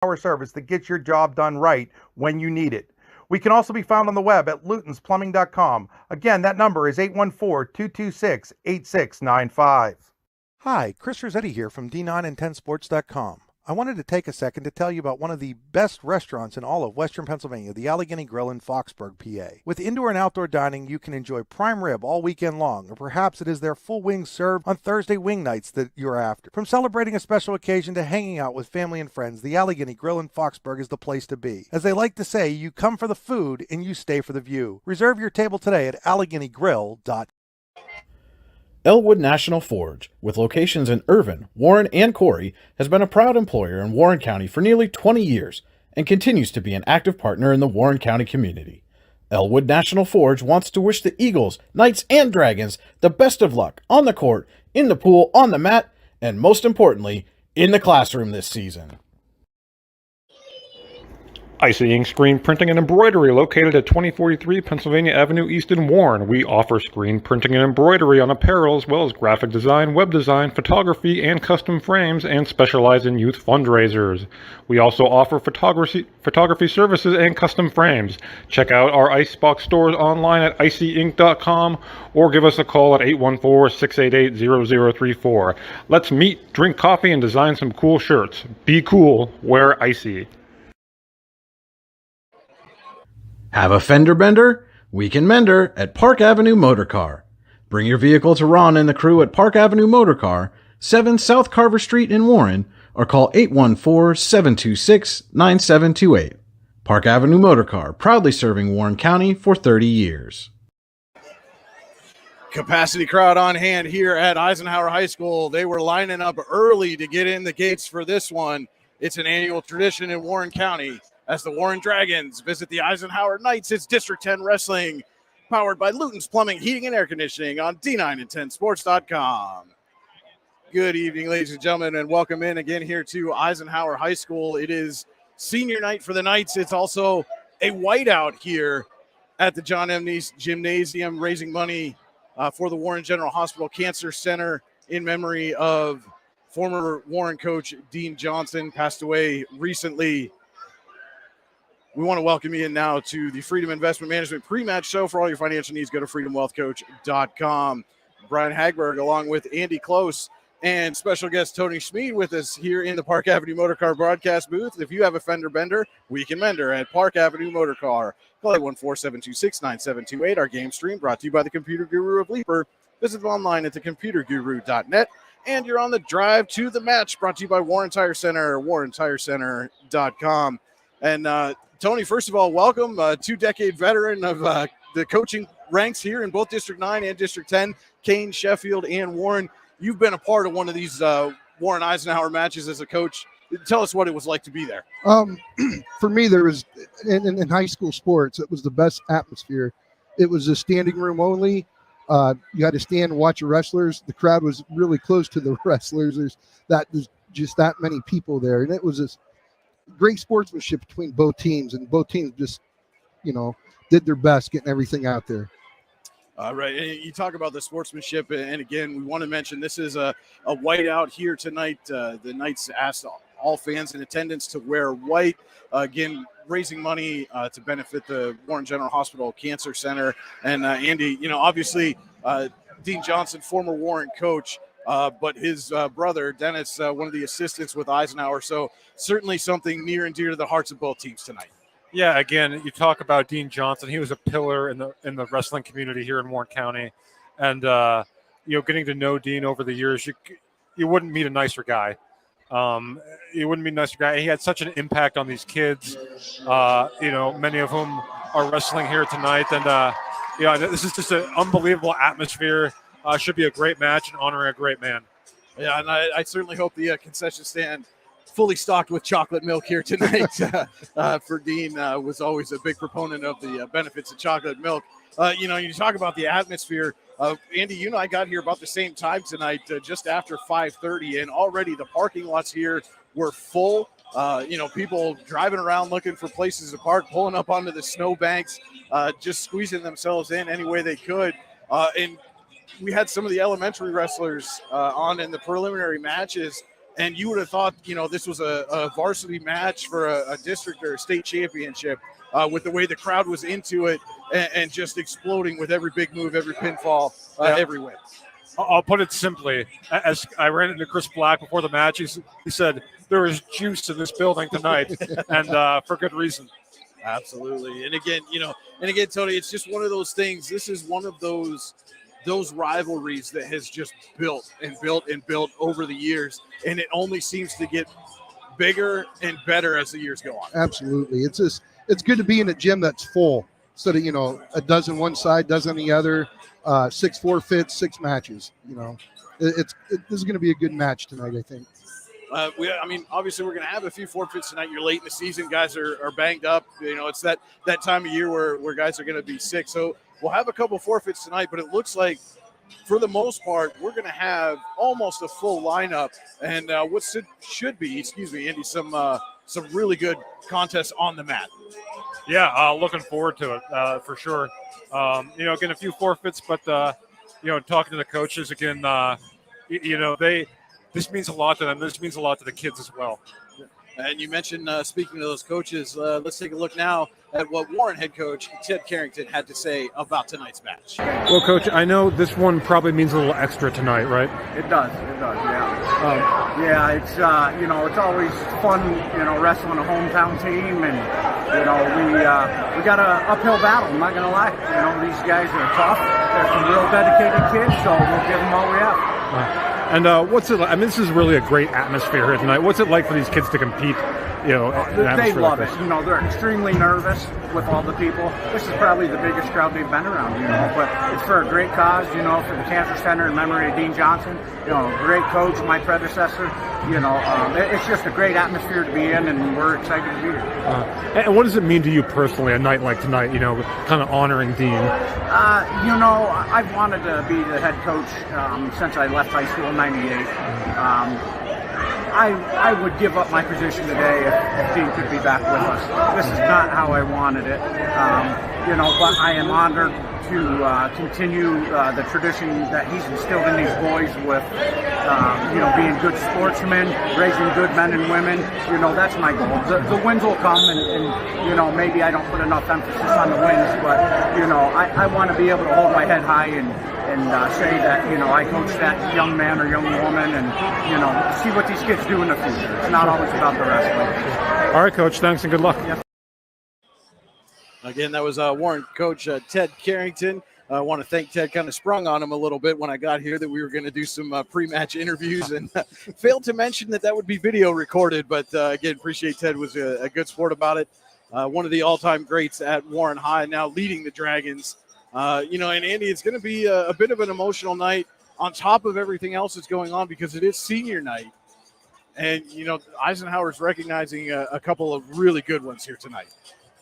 Our service that gets your job done right when you need it. We can also be found on the web at lutonsplumbing.com. Again, that number is 814-226-8695. Hi, Chris Rossetti here from D9and10sports.com. I wanted to take a second to tell you about one of the best restaurants in all of Western Pennsylvania, the Allegheny Grill in Foxburg, PA. With indoor and outdoor dining, you can enjoy prime rib all weekend long, or perhaps it is their full wings served on Thursday wing nights that you're after. From celebrating a special occasion to hanging out with family and friends, the Allegheny Grill in Foxburg is the place to be. As they like to say, you come for the food and you stay for the view. Reserve your table today at AlleghenyGrill.com. Elwood National Forge, with locations in Irvin, Warren, and Corry, has been a proud employer in Warren County for nearly 20 years and continues to be an active partner in the Warren County community. Elwood National Forge wants to wish the Eagles, Knights, and Dragons the best of luck on the court, in the pool, on the mat, and most importantly, in the classroom this season. Icy Ink Screen Printing and Embroidery, located at 2043 Pennsylvania Avenue East in Warren. We offer screen printing and embroidery on apparel, as well as graphic design, web design, photography, and custom frames, and specialize in youth fundraisers. We also offer photography services and custom frames. Check out our Icebox stores online at icyink.com or give us a call at 814-688-0034. Let's meet, drink coffee, and design some cool shirts. Be cool, wear icy. Have a fender bender? We can mender at Park Avenue Motor Car. Bring your vehicle to Ron and the crew at Park Avenue Motor Car, 7 South Carver Street in Warren, or call 814-726-9728. Park Avenue Motor Car, proudly serving Warren County for 30 years. Capacity crowd on hand here at Eisenhower High School. They were lining up early to get in the gates for this one. It's an annual tradition in Warren County. As the Warren Dragons visit the Eisenhower Knights, it's District 10 Wrestling, powered by Luton's Plumbing, Heating, and Air Conditioning on D9and10sports.com. Good evening, ladies and gentlemen, and welcome in again here to Eisenhower High School. It is senior night for the Knights. It's also a whiteout here at the John M. Neese Gymnasium, raising money for the Warren General Hospital Cancer Center in memory of former Warren coach Dean Johnson, passed away recently. We want to welcome you in now to the Freedom Investment Management pre-match show. For all your financial needs, go to freedomwealthcoach.com. Brian Hagberg, along with Andy Close and special guest Tony Schmid with us here in the Park Avenue Motor Car broadcast booth. If you have a fender bender, we can mender at Park Avenue Motor Car. Call 814-726-9728. Our game stream brought to you by the Computer Guru of Leaper. Visit them online at thecomputerguru.net. And you're on the drive to the match, brought to you by Warren Tire Center, warrentirecenter.com. And Tony, first of all, welcome, 2-decade veteran of the coaching ranks here in both District 9 and District 10, Kane, Sheffield, and Warren. You've been a part of one of these Warren Eisenhower matches as a coach. Tell us what it was like to be there. For me, there was, in high school sports, it was the best atmosphere. It was a standing room only. You had to stand and watch the wrestlers. The crowd was really close to the wrestlers. There's just that many people there. And it was this great sportsmanship between both teams, and both teams just, did their best getting everything out there. Right. And you talk about the sportsmanship, and again, we want to mention this is a whiteout here tonight. The Knights asked all fans in attendance to wear white. Again, raising money to benefit the Warren General Hospital Cancer Center. And Andy, obviously Dean Johnson, former Warren coach, but his brother, Dennis, one of the assistants with Eisenhower. So certainly something near and dear to the hearts of both teams tonight. Yeah, again, you talk about Dean Johnson. He was a pillar in the wrestling community here in Warren County. And, getting to know Dean over the years, you wouldn't meet a nicer guy. He wouldn't be a nicer guy. He had such an impact on these kids, many of whom are wrestling here tonight. And, this is just an unbelievable atmosphere. Should be a great match and honoring a great man. Yeah, and I certainly hope the concession stand fully stocked with chocolate milk here tonight. For Dean, was always a big proponent of the benefits of chocolate milk. You talk about the atmosphere. Andy, you and I got here about the same time tonight, just after 5:30, and already the parking lots here were full. People driving around looking for places to park, pulling up onto the snowbanks, just squeezing themselves in any way they could. And we had some of the elementary wrestlers on in the preliminary matches, And you would have thought, this was a varsity match for a district or a state championship with the way the crowd was into it and just exploding with every big move, every pinfall, every win. I'll put it simply. As I ran into Chris Black before the match, he said, there is juice in this building tonight, and for good reason. Absolutely. And again, Tony, it's just one of those things. This is one of those rivalries that has just built and built and built over the years, and it only seems to get bigger and better as the years go on. Absolutely. It's good to be in a gym that's full instead of, a dozen one side, dozen the other, 6 forfeits, 6 matches. This is going to be a good match tonight, I think. Obviously we're going to have a few forfeits tonight. You're late in the season. Guys are banged up. It's that time of year where guys are going to be sick. So we'll have a couple forfeits tonight, but it looks like for the most part, we're going to have almost a full lineup and what should be, Andy, some really good contests on the mat. Yeah, looking forward to it for sure. Again, a few forfeits, but, talking to the coaches again, this means a lot to them. This means a lot to the kids as well. And you mentioned, speaking to those coaches, let's take a look now at what Warren head coach Ted Carrington had to say about tonight's match. Well, Coach, I know this one probably means a little extra tonight, right? It does, yeah. It's, it's always fun, wrestling a hometown team, and, we got an uphill battle, I'm not going to lie. These guys are tough. They're some real dedicated kids, so we'll give them all we have. And what's it like? This is really a great atmosphere here tonight. What's it like for these kids to compete? They love it. They're extremely nervous with all the people. This is probably the biggest crowd they've been around, but it's for a great cause, for the Cancer Center in memory of Dean Johnson, great coach, my predecessor. It's just a great atmosphere to be in, and we're excited to be here. And what does it mean to you personally, a night like tonight, kind of honoring Dean? I've wanted to be the head coach since I left high school in '98. I would give up my position today if Dean could be back with us. This is not how I wanted it, but I am honored to continue the tradition that he's instilled in these boys with, being good sportsmen, raising good men and women. That's my goal. The wins will come, and maybe I don't put enough emphasis on the wins, but, I want to be able to hold my head high and say that, I coached that young man or young woman and, see what these kids do in the future. It's not always about the wrestling. All right, Coach. Thanks and good luck. Yeah. Again, that was Warren coach Ted Carrington. I want to thank Ted. Kind of sprung on him a little bit when I got here that we were going to do some pre-match interviews and failed to mention that would be video recorded. But again, appreciate Ted was a good sport about it. One of the all-time greats at Warren High, now leading the Dragons. And Andy, it's going to be a bit of an emotional night on top of everything else that's going on because it is senior night. And, Eisenhower's recognizing a couple of really good ones here tonight.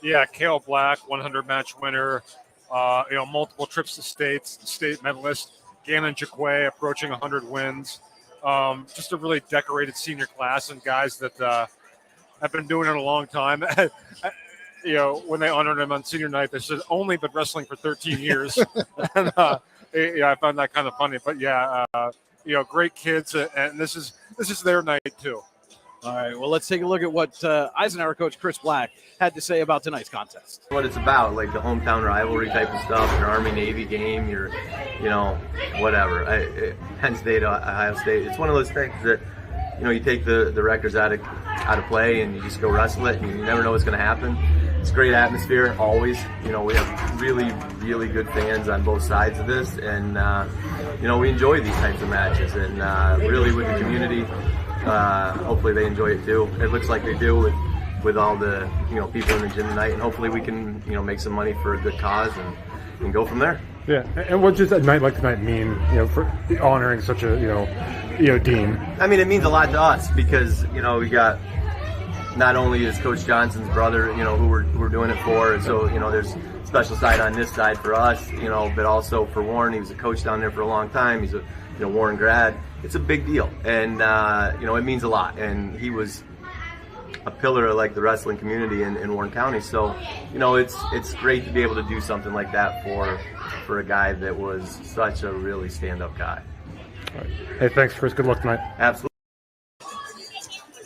Yeah, Cale Black, 100-match winner, multiple trips to state medalist. Gannon Jaquay approaching 100 wins. Just a really decorated senior class and guys that have been doing it a long time. When they honored him on senior night, they said only been wrestling for 13 years. And, I found that kind of funny. But, great kids, and this is their night too. All right, well, let's take a look at what Eisenhower coach Chris Black had to say about tonight's contest. What it's about, like the hometown rivalry type of stuff, your Army-Navy game, your, whatever. Penn State, Ohio State. It's one of those things that, you take the records out of play and you just go wrestle it and you never know what's going to happen. It's a great atmosphere, always. We have really, really good fans on both sides of this, and, we enjoy these types of matches, and really with the community, hopefully they enjoy it too. It looks like they do with all the people in the gym tonight, and hopefully we can make some money for a good cause and go from there. Yeah, and what does a night like tonight mean? For honoring such a Dean. It means a lot to us because we got not only is Coach Johnson's brother who we're doing it for, so there's a special side on this side for us, but also for Warren. He was a coach down there for a long time. He's a Warren grad. It's a big deal, and it means a lot. And he was a pillar of like the wrestling community in Warren County. So it's great to be able to do something like that for a guy that was such a really stand-up guy. All right. Hey, thanks, Chris. Good luck tonight. Absolutely.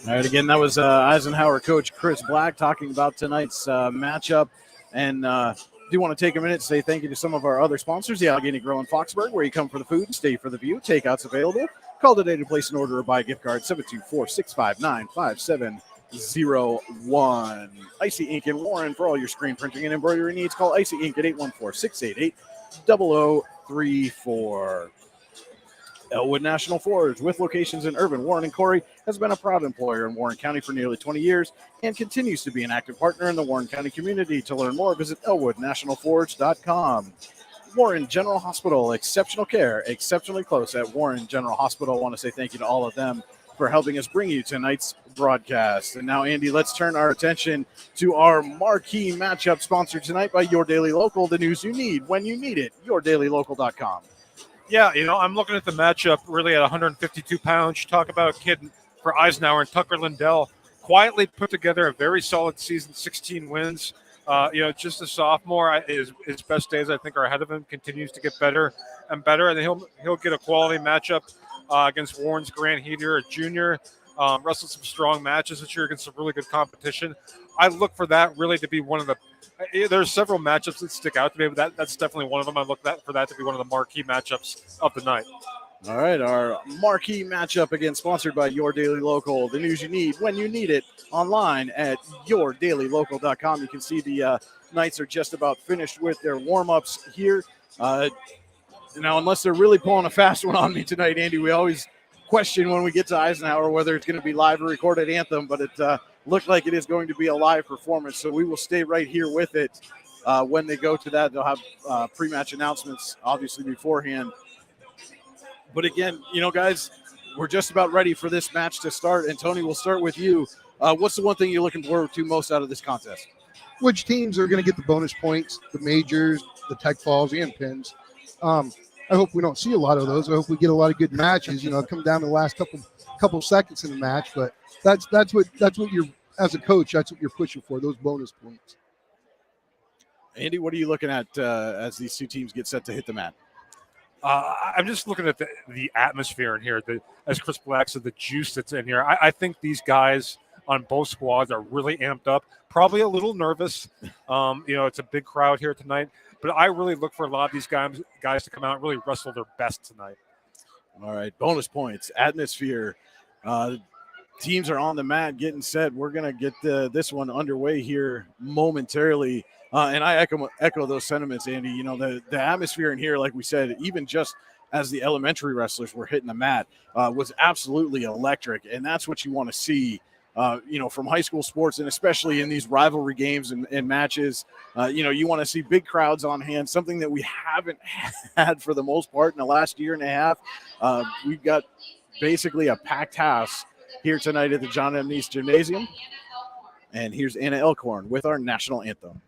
All right, again, that was Eisenhower coach Chris Black talking about tonight's matchup. And do want to take a minute to say thank you to some of our other sponsors, the Allegheny Grill in Foxburg, where you come for the food and stay for the view. Takeouts available. Call today to place an order or buy a gift card, 724-659-5701. Icy Ink in Warren for all your screen printing and embroidery needs. Call Icy Ink at 814-688-0034. Elwood National Forge, with locations in Irvin, Warren, and Corey, has been a proud employer in Warren County for nearly 20 years and continues to be an active partner in the Warren County community. To learn more, visit elwoodnationalforge.com. Warren General Hospital, exceptional care, exceptionally close at Warren General Hospital. I want to say thank you to all of them for helping us bring you tonight's broadcast. And now, Andy, let's turn our attention to our marquee matchup sponsored tonight by Your Daily Local, the news you need when you need it, yourdailylocal.com. Yeah, I'm looking at the matchup really at 152 pounds. You talk about a kid for Eisenhower and Tucker Lindell, quietly put together a very solid season, 16 wins. Just a sophomore. His best days, I think, are ahead of him. Continues to get better and better, and he'll get a quality matchup against Warren's Grant Heater, a junior. Wrestled some strong matches this year against some really good competition. I look for that really to be one of the. There's several matchups that stick out to me, but that's definitely one of them. I look for that to be one of the marquee matchups of the night. All right, our marquee matchup, again, sponsored by Your Daily Local, the news you need when you need it, online at yourdailylocal.com. You can see the Knights are just about finished with their warm-ups here. Now, unless they're really pulling a fast one on me tonight, Andy, we always question when we get to Eisenhower whether it's going to be live or recorded Anthem, but it looked like it is going to be a live performance, so we will stay right here with it. When they go to that, they'll have pre-match announcements, obviously, beforehand. But again, guys, we're just about ready for this match to start. And Tony, we'll start with you. What's the one thing you're looking forward to most out of this contest? Which teams are going to get the bonus points, the majors, the tech falls, and pins. I hope we don't see a lot of those. I hope we get a lot of good matches. Come down to the last couple seconds in the match. But that's what you're, as a coach, that's what you're pushing for, those bonus points. Andy, what are you looking at as these two teams get set to hit the mat? I'm just looking at the atmosphere in here. As Chris Black said, the juice that's in here. I think these guys on both squads are really amped up, probably a little nervous. It's a big crowd here tonight, but I really look for a lot of these guys to come out and really wrestle their best tonight. All right, bonus points, atmosphere. Teams are on the mat getting set. We're going to get this one underway here momentarily. And I echo those sentiments, Andy. The atmosphere in here, like we said, even just as the elementary wrestlers were hitting the mat, was absolutely electric. And that's what you want to see, from high school sports, and especially in these rivalry games and matches. You want to see big crowds on hand, something that we haven't had for the most part in the last year and a half. We've got basically a packed house here tonight at the John M. Neese Gymnasium. And here's Anna Elkhorn with our national anthem.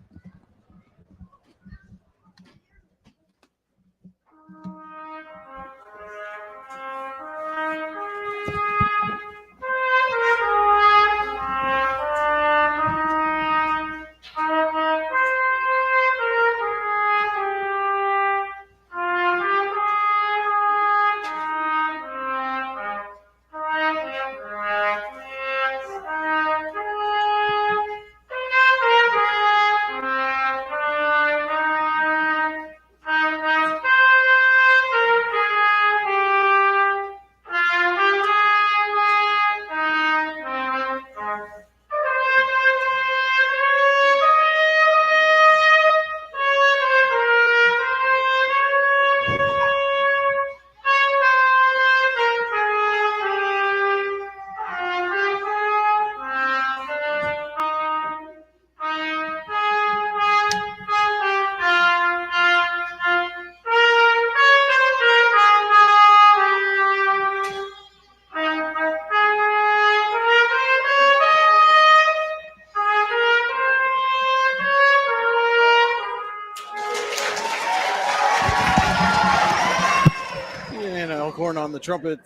On the trumpet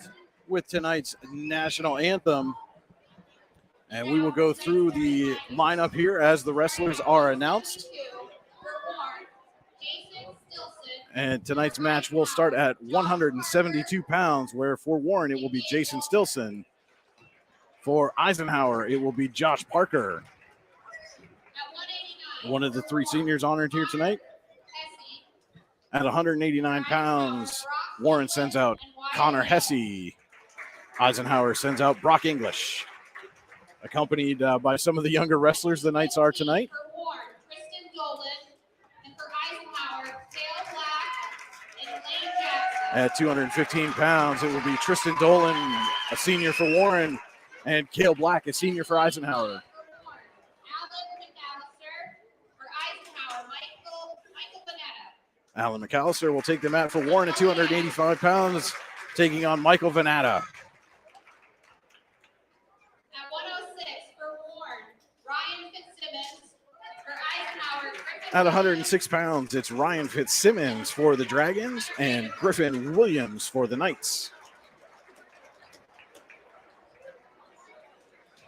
with tonight's national anthem, and we will go through the lineup here as the wrestlers are announced. And tonight's match will start at 172 pounds, where for Warren it will be Jason Stilson. For Eisenhower, it will be Josh Parker. One of the 3 seniors honored here tonight. At 189 pounds, Warren sends out Connor Hesse. Eisenhower sends out Brock English. Accompanied by some of the younger wrestlers the Knights are tonight. At 215 pounds, it will be Tristan Dolan, a senior for Warren, and Cale Black, a senior for Eisenhower. Alan McAllister will take the mat for Warren at 285 pounds, taking on Michael Vanatta. At 106 for Warren, Ryan Fitzsimmons. For Eisenhower, At 106 pounds, it's Ryan Fitzsimmons for the Dragons and Griffin Williams for the Knights.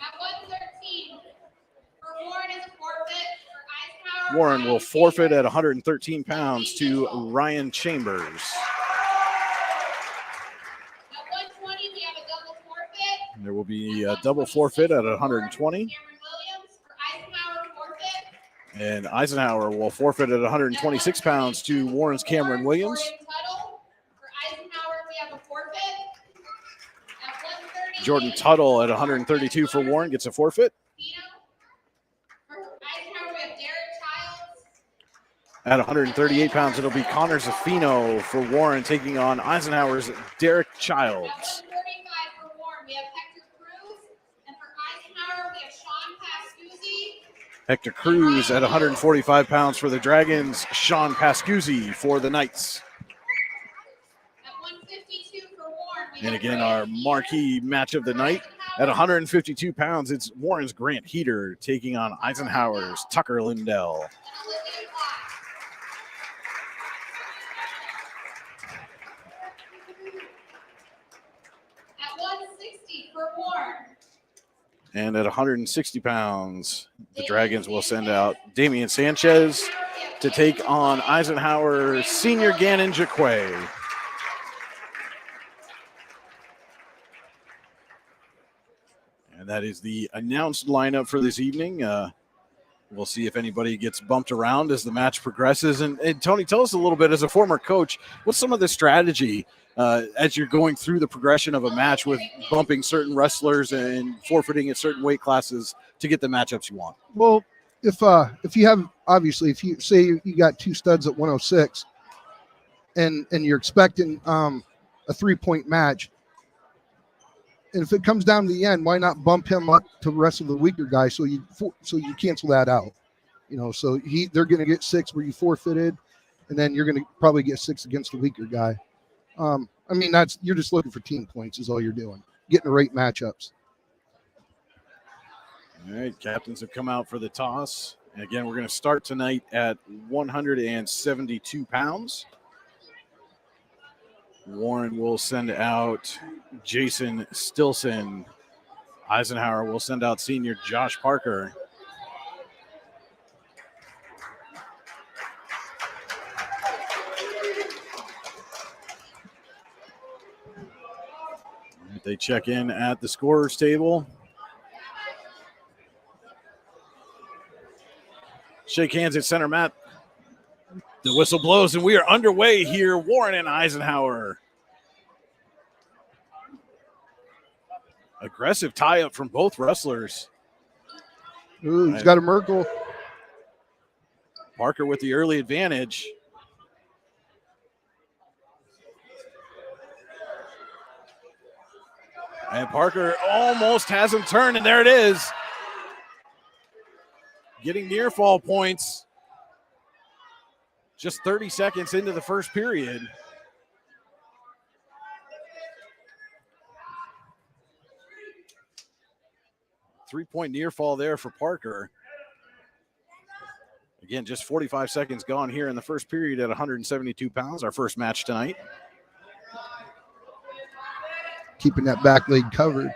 At 113 for Warren is a forfeit. For Eisenhower, Warren will forfeit at 113 pounds to Ryan Chambers. At 120, we have a double forfeit. There will be a double forfeit at 120. Cameron Williams. For Eisenhower, forfeit. And Eisenhower will forfeit at 126 pounds to Warren's Cameron Williams. Jordan Tuttle. For Eisenhower, we have a forfeit. At 130, Jordan Tuttle at 132 for Warren gets a forfeit. For Eisenhower, we have Derek Childs. At 138 pounds, it'll be Connor Zaffino for Warren taking on Eisenhower's Derek At Childs. 135 for Warren, we have Hector Cruz. And for Eisenhower, we have Sean Pascuzzi. Hector Cruz at 145 pounds for the Dragons. Sean Pascuzzi for the Knights. At 152 for Warren, we And have again, Grant our Heater. marquee match of the night. At 152 pounds, it's Warren's Grant Heater taking on Eisenhower's Tucker Lindell. And Olivia Black. At 160 for Warren, And at 160 pounds, the Dragons will send out Damien Sanchez to take on Eisenhower senior Gannon Jaquay. And that is the announced lineup for this evening. We'll see if anybody gets bumped around as the match progresses. And Tony, tell us a little bit, as a former coach, what's some of the strategy as you're going through the progression of a match with bumping certain wrestlers and forfeiting at certain weight classes to get the matchups you want? Well, if you have, obviously, if you say you got 2 studs at 106 and you're expecting a 3-point match, and if it comes down to the end, why not bump him up to wrestle the weaker guy so you cancel that out? You know, so they're going to get 6 where you forfeited, and then you're going to probably get 6 against the weaker guy. I mean, you're just looking for team points is all you're doing, getting the right matchups. All right, captains have come out for the toss. And again, we're going to start tonight at 172 pounds. Warren will send out Jason Stilson. Eisenhower will send out senior Josh Parker. They check in at the scorer's table. Shake hands at center mat. The whistle blows, and we are underway here. Warren and Eisenhower. Aggressive tie-up from both wrestlers. Ooh, he's got a Merkel. Parker with the early advantage. And Parker almost has him turned, and there it is. Getting near fall points. Just 30 seconds into the first period. Three-point near fall there for Parker. Again, just 45 seconds gone here in the first period at 172 pounds, our first match tonight. Keeping that back leg covered.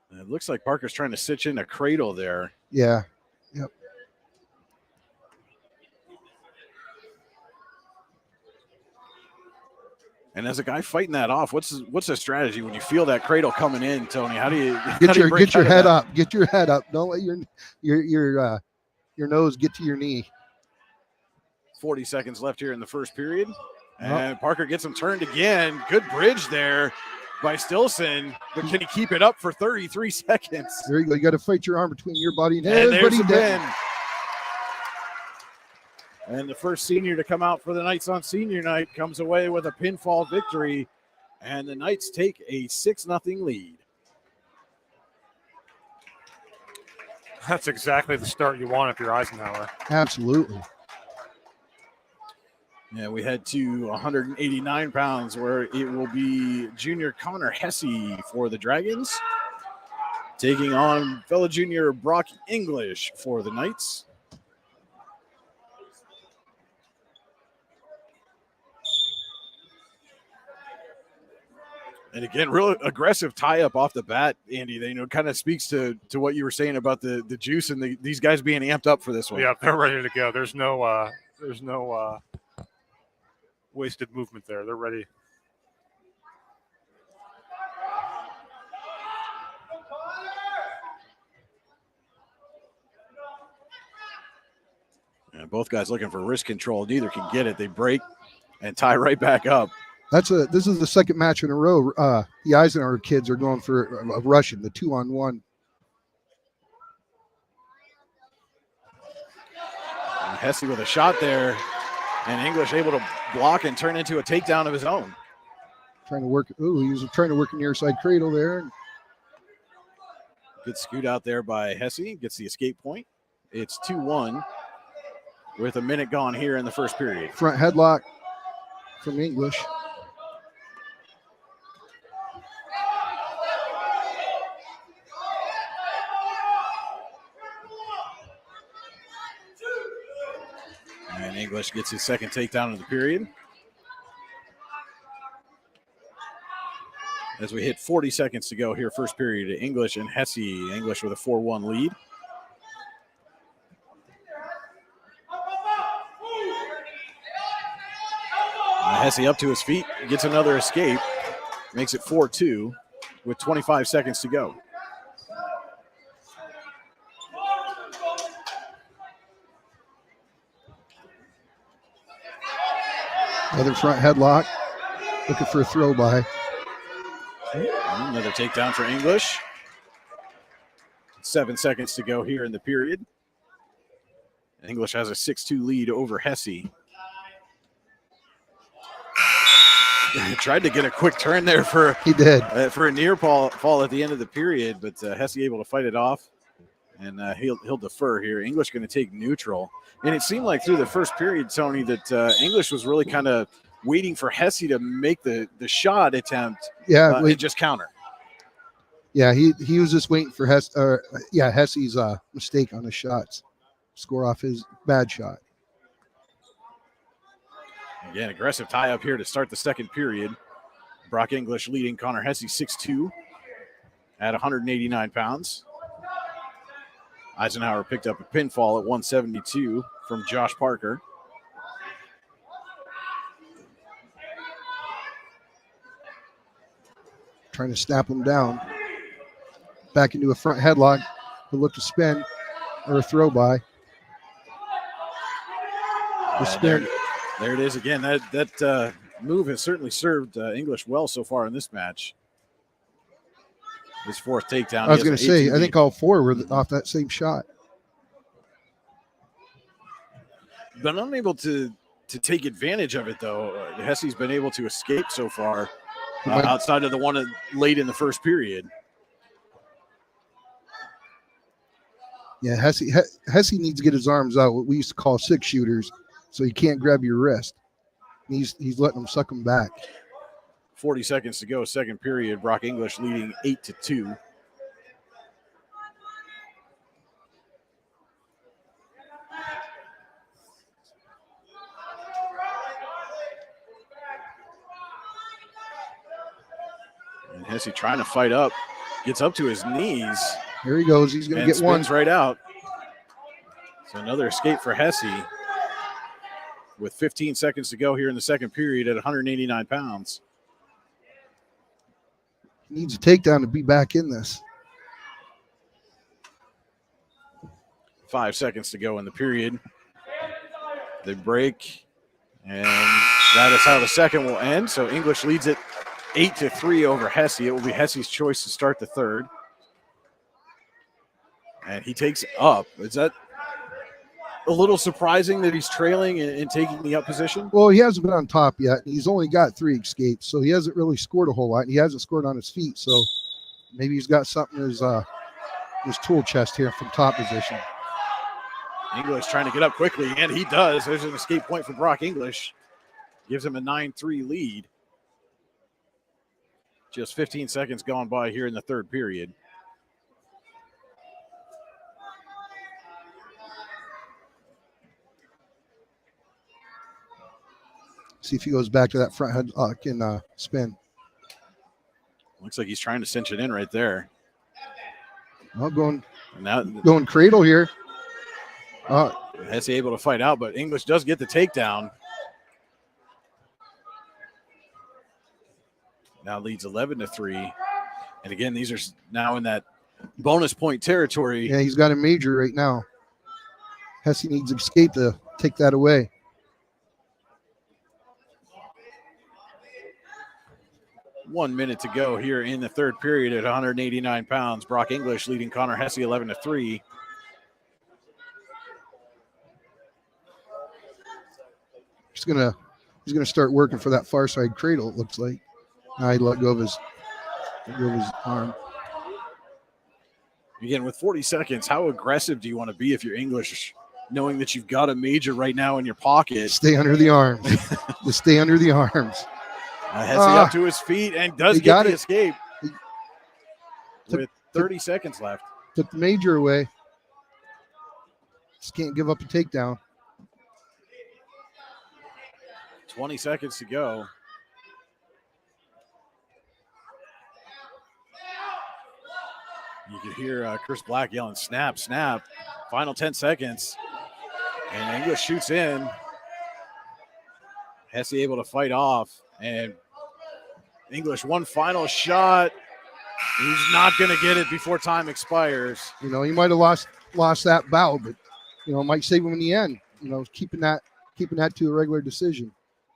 And it looks like Parker's trying to stitch in a cradle there. Yeah. Yep. And as a guy fighting that off, what's the strategy when you feel that cradle coming in, Tony? How do you get your head up? Get your head up. Don't let your nose get to your knee. 40 seconds left here in the first period. And Parker gets him turned again. Good bridge there by Stilson. But can he keep it up for 33 seconds? There you go. You got to fight your arm between your body and there's everybody. The pin. And the first senior to come out for the Knights on senior night comes away with a pinfall victory. And the Knights take a 6-0 lead. That's exactly the start you want if you're Eisenhower. Absolutely. Yeah, we head to 189 pounds where it will be junior Connor Hesse for the Dragons, taking on fellow junior Brock English for the Knights. And again, real aggressive tie-up off the bat, Andy. They kind of speaks to what you were saying about the juice and these guys being amped up for this one. Yeah, they're ready to go. There's no wasted movement there. They're ready. And both guys looking for wrist control. Neither can get it. They break and tie right back up. This is the second match in a row. The Eisenhower kids are going for a Russian, the 2-on-1. And Hesse with a shot there, and English able to block and turn into a takedown of his own. Trying to work. He was trying to work a near side cradle there. Good scoot out there by Hesse. Gets the escape point. It's 2-1 with a minute gone here in the first period. Front headlock from English. And English gets his second takedown of the period. As we hit 40 seconds to go here, first period, English and Hesse. English with a 4-1 lead. Hesse up to his feet, gets another escape, makes it 4-2 with 25 seconds to go. Another front headlock, looking for a throw by. Another takedown for English. 7 seconds to go here in the period. English has a 6-2 lead over Hesse. Tried to get a quick turn there for a near fall at the end of the period, but Hesse able to fight it off, and he'll defer here. English going to take neutral, and it seemed like through the first period, Tony, that English was really kind of waiting for Hesse to make the shot attempt, and just counter. Yeah, he was just waiting for Hesse's mistake on his shots, score off his bad shot. Again, aggressive tie up here to start the second period. Brock English leading Connor Hesse 6-2 at 189 pounds. Eisenhower picked up a pinfall at 172 from Josh Parker. Trying to snap him down. Back into a front headlock. He'll look to spin or a throw by. The spin. There it is again. That move has certainly served English well so far in this match. His fourth takedown. I was going to say, I think all four were off that same shot. Been unable to take advantage of it, though. Hesse's been able to escape so far outside of the one late in the first period. Yeah, Hesse needs to get his arms out, what we used to call 6-shooters, so he can't grab your wrist. He's letting them suck him back. 40 seconds to go, second period. Brock English leading 8-2. And Hesse trying to fight up, gets up to his knees. Here he goes. He's going to get one. Right out. So another escape for Hesse with 15 seconds to go here in the second period at 189 pounds. He needs a takedown to be back in this. 5 seconds to go in the period. They break, and that is how the second will end. So English leads it 8-3 over Hesse. It will be Hesse's choice to start the third. And he takes up. Is that a little surprising that he's trailing and taking the up position? Well, he hasn't been on top yet. He's only got 3 escapes, so he hasn't really scored a whole lot. He hasn't scored on his feet, so maybe he's got something in his tool chest here from top position. English trying to get up quickly, and he does. There's an escape point for Brock English. Gives him a 9-3 lead. Just 15 seconds gone by here in the third period. See if he goes back to that front headlock and spin. Looks like he's trying to cinch it in right there. Oh, going Now, cradle here. Hesse able to fight out, but English does get the takedown. Now leads 11-3. And again, these are now in that bonus point territory. Yeah, he's got a major right now. Hesse needs escape to take that away. One minute to go here in the third period at 189 pounds. Brock English leading Connor Hesse 11-3. He's gonna start working for that far side cradle. It looks like. Now he let go of his arm. Again, with 40 seconds, how aggressive do you want to be if you're English, knowing that you've got a major right now in your pocket? Stay under the arms. Just stay under the arms. Hesse up to his feet and does get the escape with 30 seconds left. Took the major away. Just can't give up a takedown. 20 seconds to go. You can hear Chris Black yelling, snap, snap. Final 10 seconds. And English shoots in. Hesse able to fight off. And English, one final shot. He's not going to get it before time expires. You know, he might have lost that bout, but, you know, might save him in the end. You know, keeping that to a regular decision.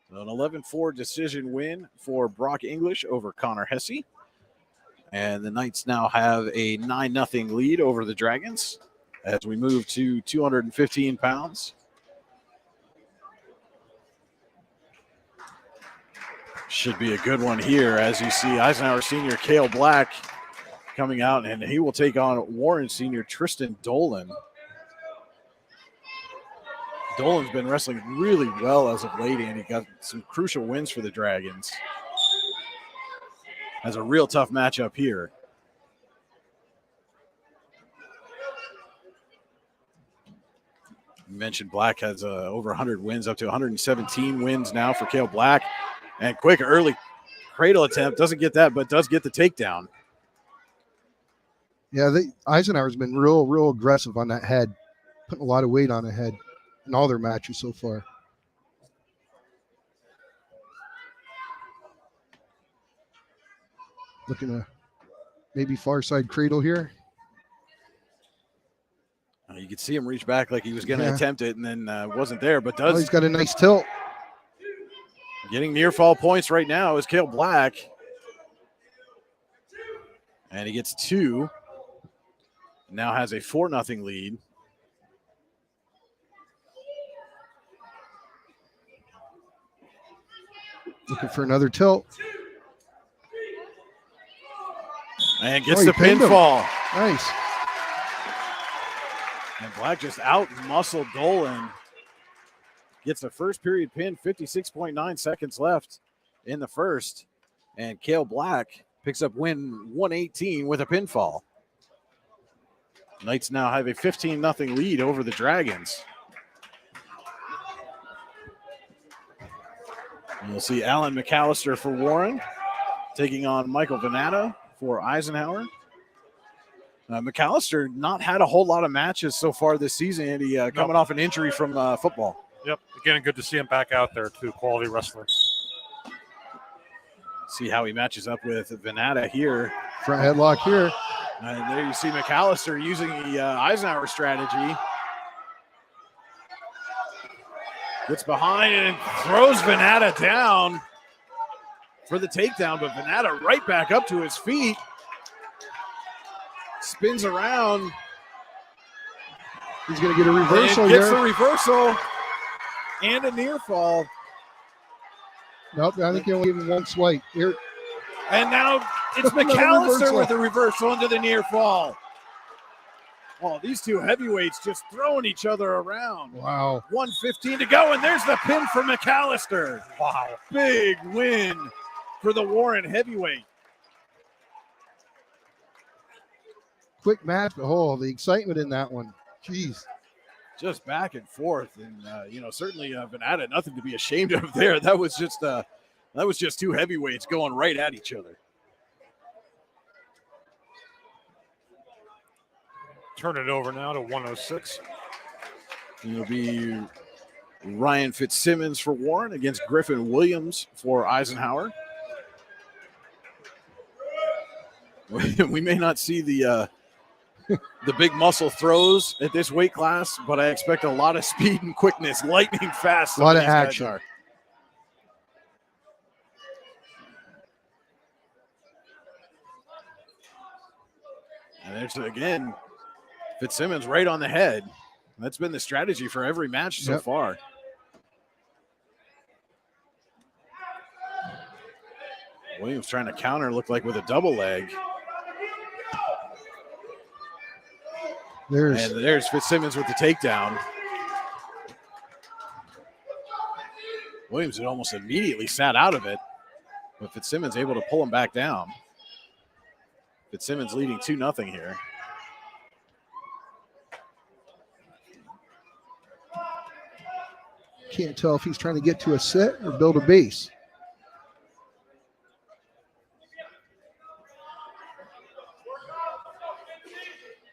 So an 11-4 decision win for Brock English over Connor Hesse. And the Knights now have a 9-0 lead over the Dragons as we move to 215 pounds. Should be a good one here as you see Eisenhower Senior Cale Black coming out, and he will take on Warren Senior Tristan Dolan. Dolan's been wrestling really well as of late, and he got some crucial wins for the Dragons. Has a real tough matchup here. You mentioned Black has over 100 wins, up to 117 wins now for Cale Black. And quick early cradle attempt. Doesn't get that, but does get the takedown. Yeah, Eisenhower's been real aggressive on that head, putting a lot of weight on the head in all their matches so far. Looking to maybe far side cradle here. You could see him reach back like he was going to attempt it, and then wasn't there, but does. Oh, he's got a nice tilt. Getting near fall points right now is Cale Black. And he gets 2. Now has a 4-0 lead. Looking for another tilt. And gets the pinfall. Nice. And Black just out-muscled Dolan. Gets a first period pin, 56.9 seconds left in the first. And Cale Black picks up win 118 with a pinfall. Knights now have a 15-0 lead over the Dragons. And you'll see Alan McAllister for Warren taking on Michael Venata for Eisenhower. McAllister not had a whole lot of matches so far this season, and he coming off an injury from football. Yep. Again, good to see him back out there, too. Quality wrestler. See how he matches up with Venata here. Front headlock here. And there you see McAllister using the Eisenhower strategy. Gets behind and throws Venata down for the takedown, but Venata right back up to his feet. Spins around. He's going to get a reversal and here. Gets a reversal and a near fall. Nope, I think he only gave him one swipe. Here. And now it's Another McAllister reversal. with a reversal into the near fall. Oh, these two heavyweights just throwing each other around. Wow. 1:15 to go, and there's the pin for McAllister. Wow. Big win for the Warren heavyweight. Quick match, but the excitement in that one. Jeez. Just back and forth, and certainly Venata, nothing to be ashamed of there. That was just two heavyweights going right at each other. Turn it over now to 106. It'll be Ryan Fitzsimmons for Warren against Griffin Williams for Eisenhower. We may not see the big muscle throws at this weight class, but I expect a lot of speed and quickness, lightning fast. A lot of action. And there's, again, Fitzsimmons right on the head. That's been the strategy for every match so far. Williams trying to counter, looked like with a double leg. There's Fitzsimmons with the takedown. Williams had almost immediately sat out of it, but Fitzsimmons able to pull him back down. Fitzsimmons leading 2-0 here. Can't tell if he's trying to get to a set or build a base.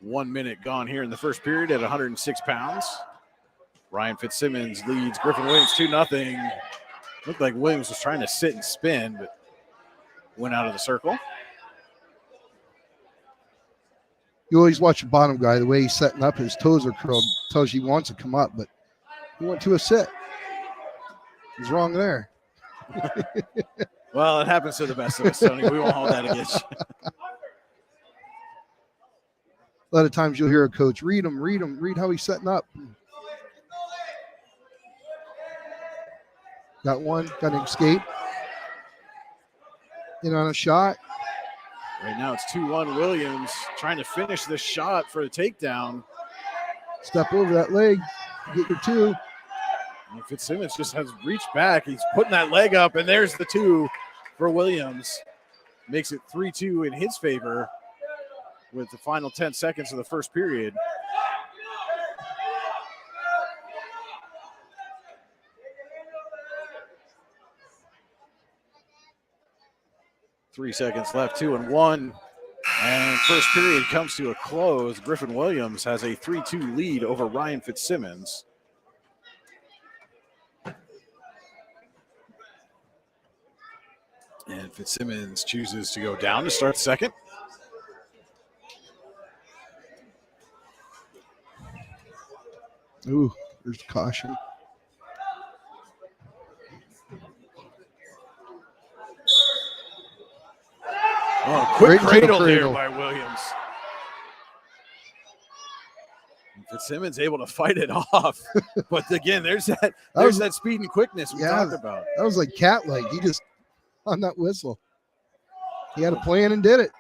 One minute gone here in the first period at 106 pounds. Ryan Fitzsimmons leads Griffin Williams 2-0. Looked like Williams was trying to sit and spin, but went out of the circle. You always watch the bottom guy, the way he's setting up, his toes are curled, tells you he wants to come up, but he went to a sit. He's wrong there. Well, it happens to the best of us, Tony. We won't hold that against you. A lot of times you'll hear a coach, read how he's setting up. Got one, got an escape. In on a shot. Right now it's 2-1 Williams trying to finish this shot for a takedown. Step over that leg, get your two. And Fitzsimmons just has reached back. He's putting that leg up, and there's the two for Williams. Makes it 3-2 in his favor with the final 10 seconds of the first period. Three seconds left, 2-1. And first period comes to a close. Griffin Williams has a 3-2 lead over Ryan Fitzsimmons. And Fitzsimmons chooses to go down to start second. Ooh, there's caution. Oh, quick Right into the cradle there cradle. by Williams. And Fitzsimmons able to fight it off. But again, there's that speed and quickness we talked about. That was like cat-like. He just, on that whistle. He had a plan and did it.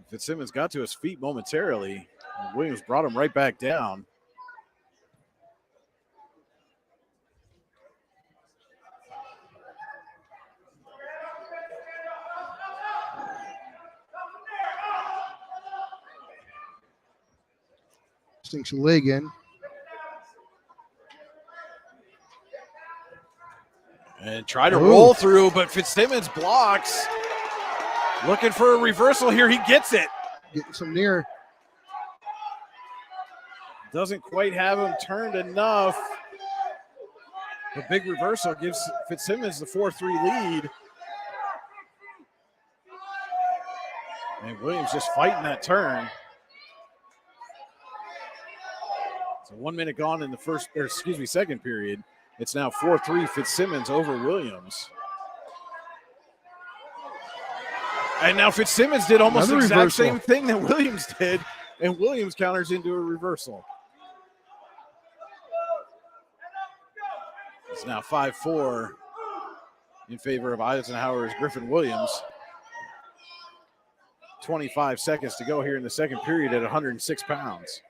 Fitzsimmons got to his feet momentarily. And Williams brought him right back down. Sinks a leg in. And try to roll through, but Fitzsimmons blocks. Looking for a reversal here. He gets it. Getting some near. Doesn't quite have him turned enough. The big reversal gives Fitzsimmons the 4-3 lead. And Williams just fighting that turn. So 1 minute gone in the second period. It's now 4-3 Fitzsimmons over Williams. And now Fitzsimmons did almost the exact same thing that Williams did, and Williams counters into a reversal. It's now 5-4 in favor of Eisenhower's Griffin Williams. 25 seconds to go here in the second period at 106 pounds.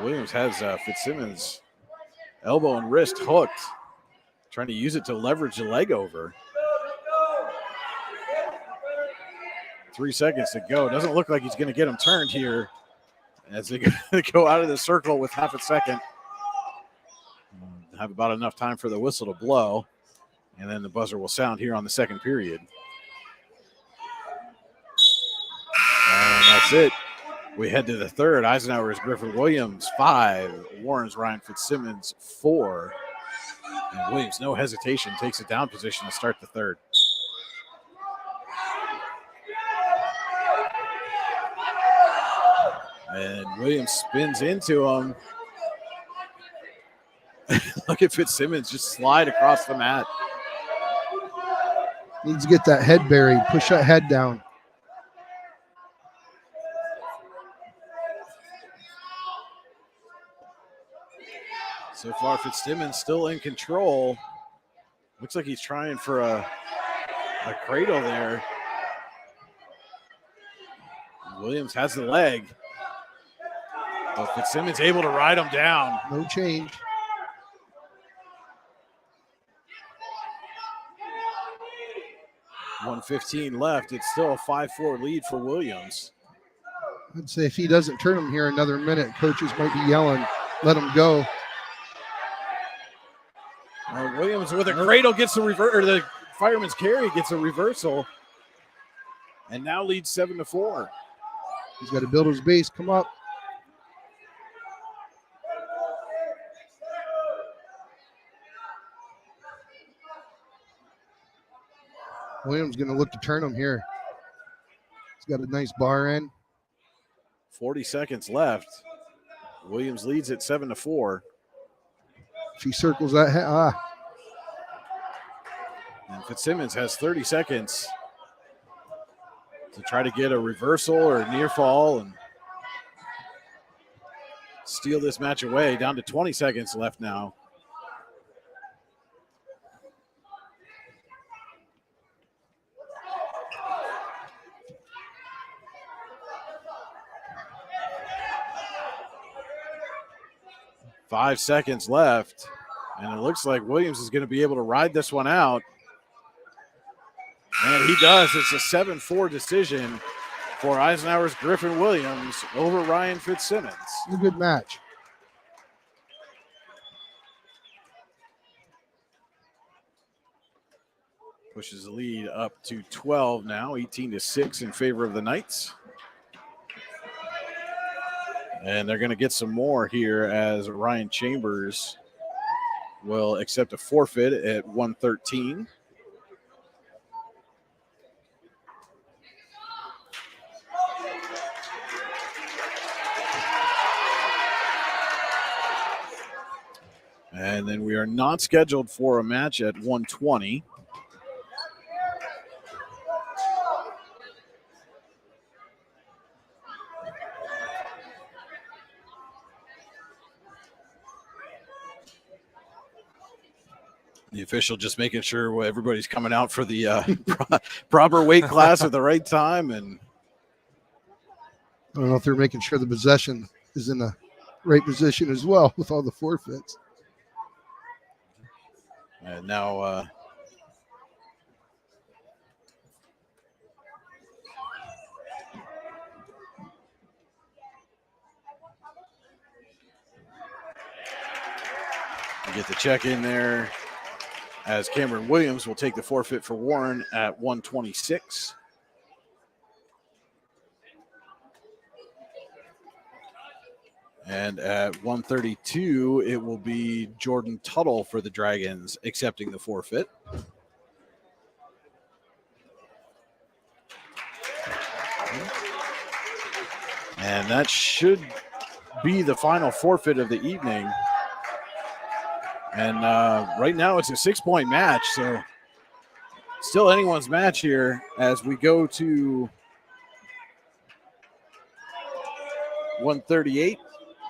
Williams has Fitzsimmons' elbow and wrist hooked, trying to use it to leverage the leg over. 3 seconds to go. Doesn't look like he's going to get him turned here as they go out of the circle with half a second. Have about enough time for the whistle to blow, and then the buzzer will sound here on the second period. And that's it. We head to the third. Eisenhower's Griffin Williams 5, Warren's Ryan Fitzsimmons 4. And Williams, no hesitation, takes a down position to start the third. And Williams spins into him. Look at Fitzsimmons just slide across the mat. Needs to get that head buried, push that head down. So far, Fitzsimmons still in control. Looks like he's trying for a cradle there. Williams has the leg. But Fitzsimmons able to ride him down. No change. .115 left. It's still a 5-4 lead for Williams. I'd say if he doesn't turn him here another minute, coaches might be yelling, let him go. Williams with a cradle gets the the fireman's carry gets a reversal, and now leads 7-4. He's got to build his base. Come up. Williams going to look to turn him here. He's got a nice bar in. 40 seconds left. Williams leads at 7-4. If he circles that head, And Fitzsimmons has 30 seconds to try to get a reversal or a near fall and steal this match away. Down to 20 seconds left now. Five seconds left, and it looks like Williams is going to be able to ride this one out. And he does. It's a 7-4 decision for Eisenhower's Griffin Williams over Ryan Fitzsimmons. A good match. Pushes the lead up to 12 now, 18-6 in favor of the Knights. And they're going to get some more here as Ryan Chambers will accept a forfeit at 113. And then we are not scheduled for a match at 120. The official just making sure everybody's coming out for the proper weight class at the right time. And I don't know if they're making sure the possession is in the right position as well with all the forfeits. And now get the check in there. as Cameron Williams will take the forfeit for Warren at 126. And at 132, it will be Jordan Tuttle for the Dragons accepting the forfeit. And that should be the final forfeit of the evening. And right now it's a 6-point match, so still anyone's match here as we go to 138.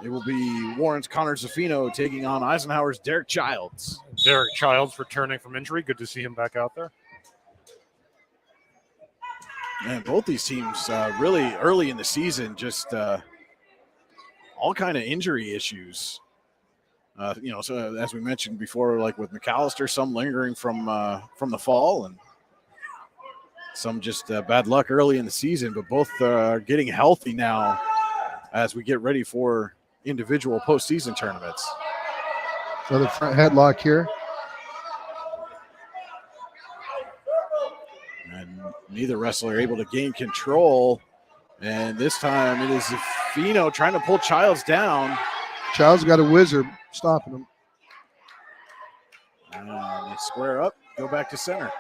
It will be Warren's Connor Zaffino taking on Eisenhower's Derek Childs. Derek Childs returning from injury. Good to see him back out there. And both these teams really early in the season, just all kind of injury issues. So as we mentioned before, like with McAllister, some lingering from the fall and some just bad luck early in the season, but both are getting healthy now as we get ready for individual postseason tournaments. So the front headlock here. And neither wrestler able to gain control. And this time it is Zaffino trying to pull Childs down. Childs got a wizard stopping him. And they square up, go back to center.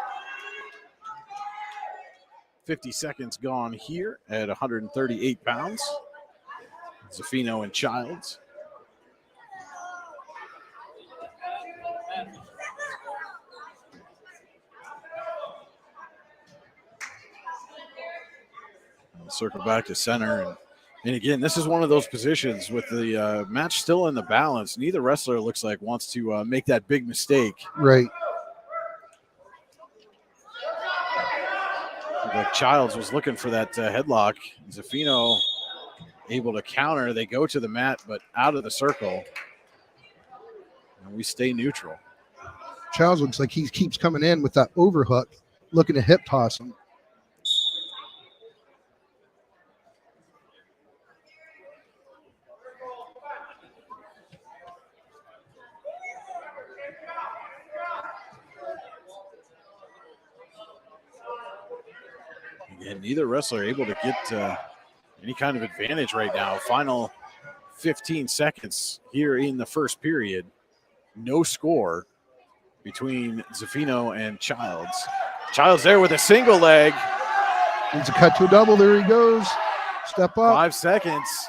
50 seconds gone here at 138 pounds. Zaffino and Childs. We'll circle back to center. And again, this is one of those positions with the match still in the balance. Neither wrestler looks like wants to make that big mistake. Right. Like Childs was looking for that headlock. Zaffino able to counter. They go to the mat, but out of the circle. And we stay neutral. Childs looks like he keeps coming in with that overhook, looking to hip toss him. Again, neither wrestler able to get any kind of advantage right now. Final 15 seconds here in the first period. No score between Zaffino and Childs. Childs there with a single leg. Needs a cut to a double. There he goes. Step up. 5 seconds.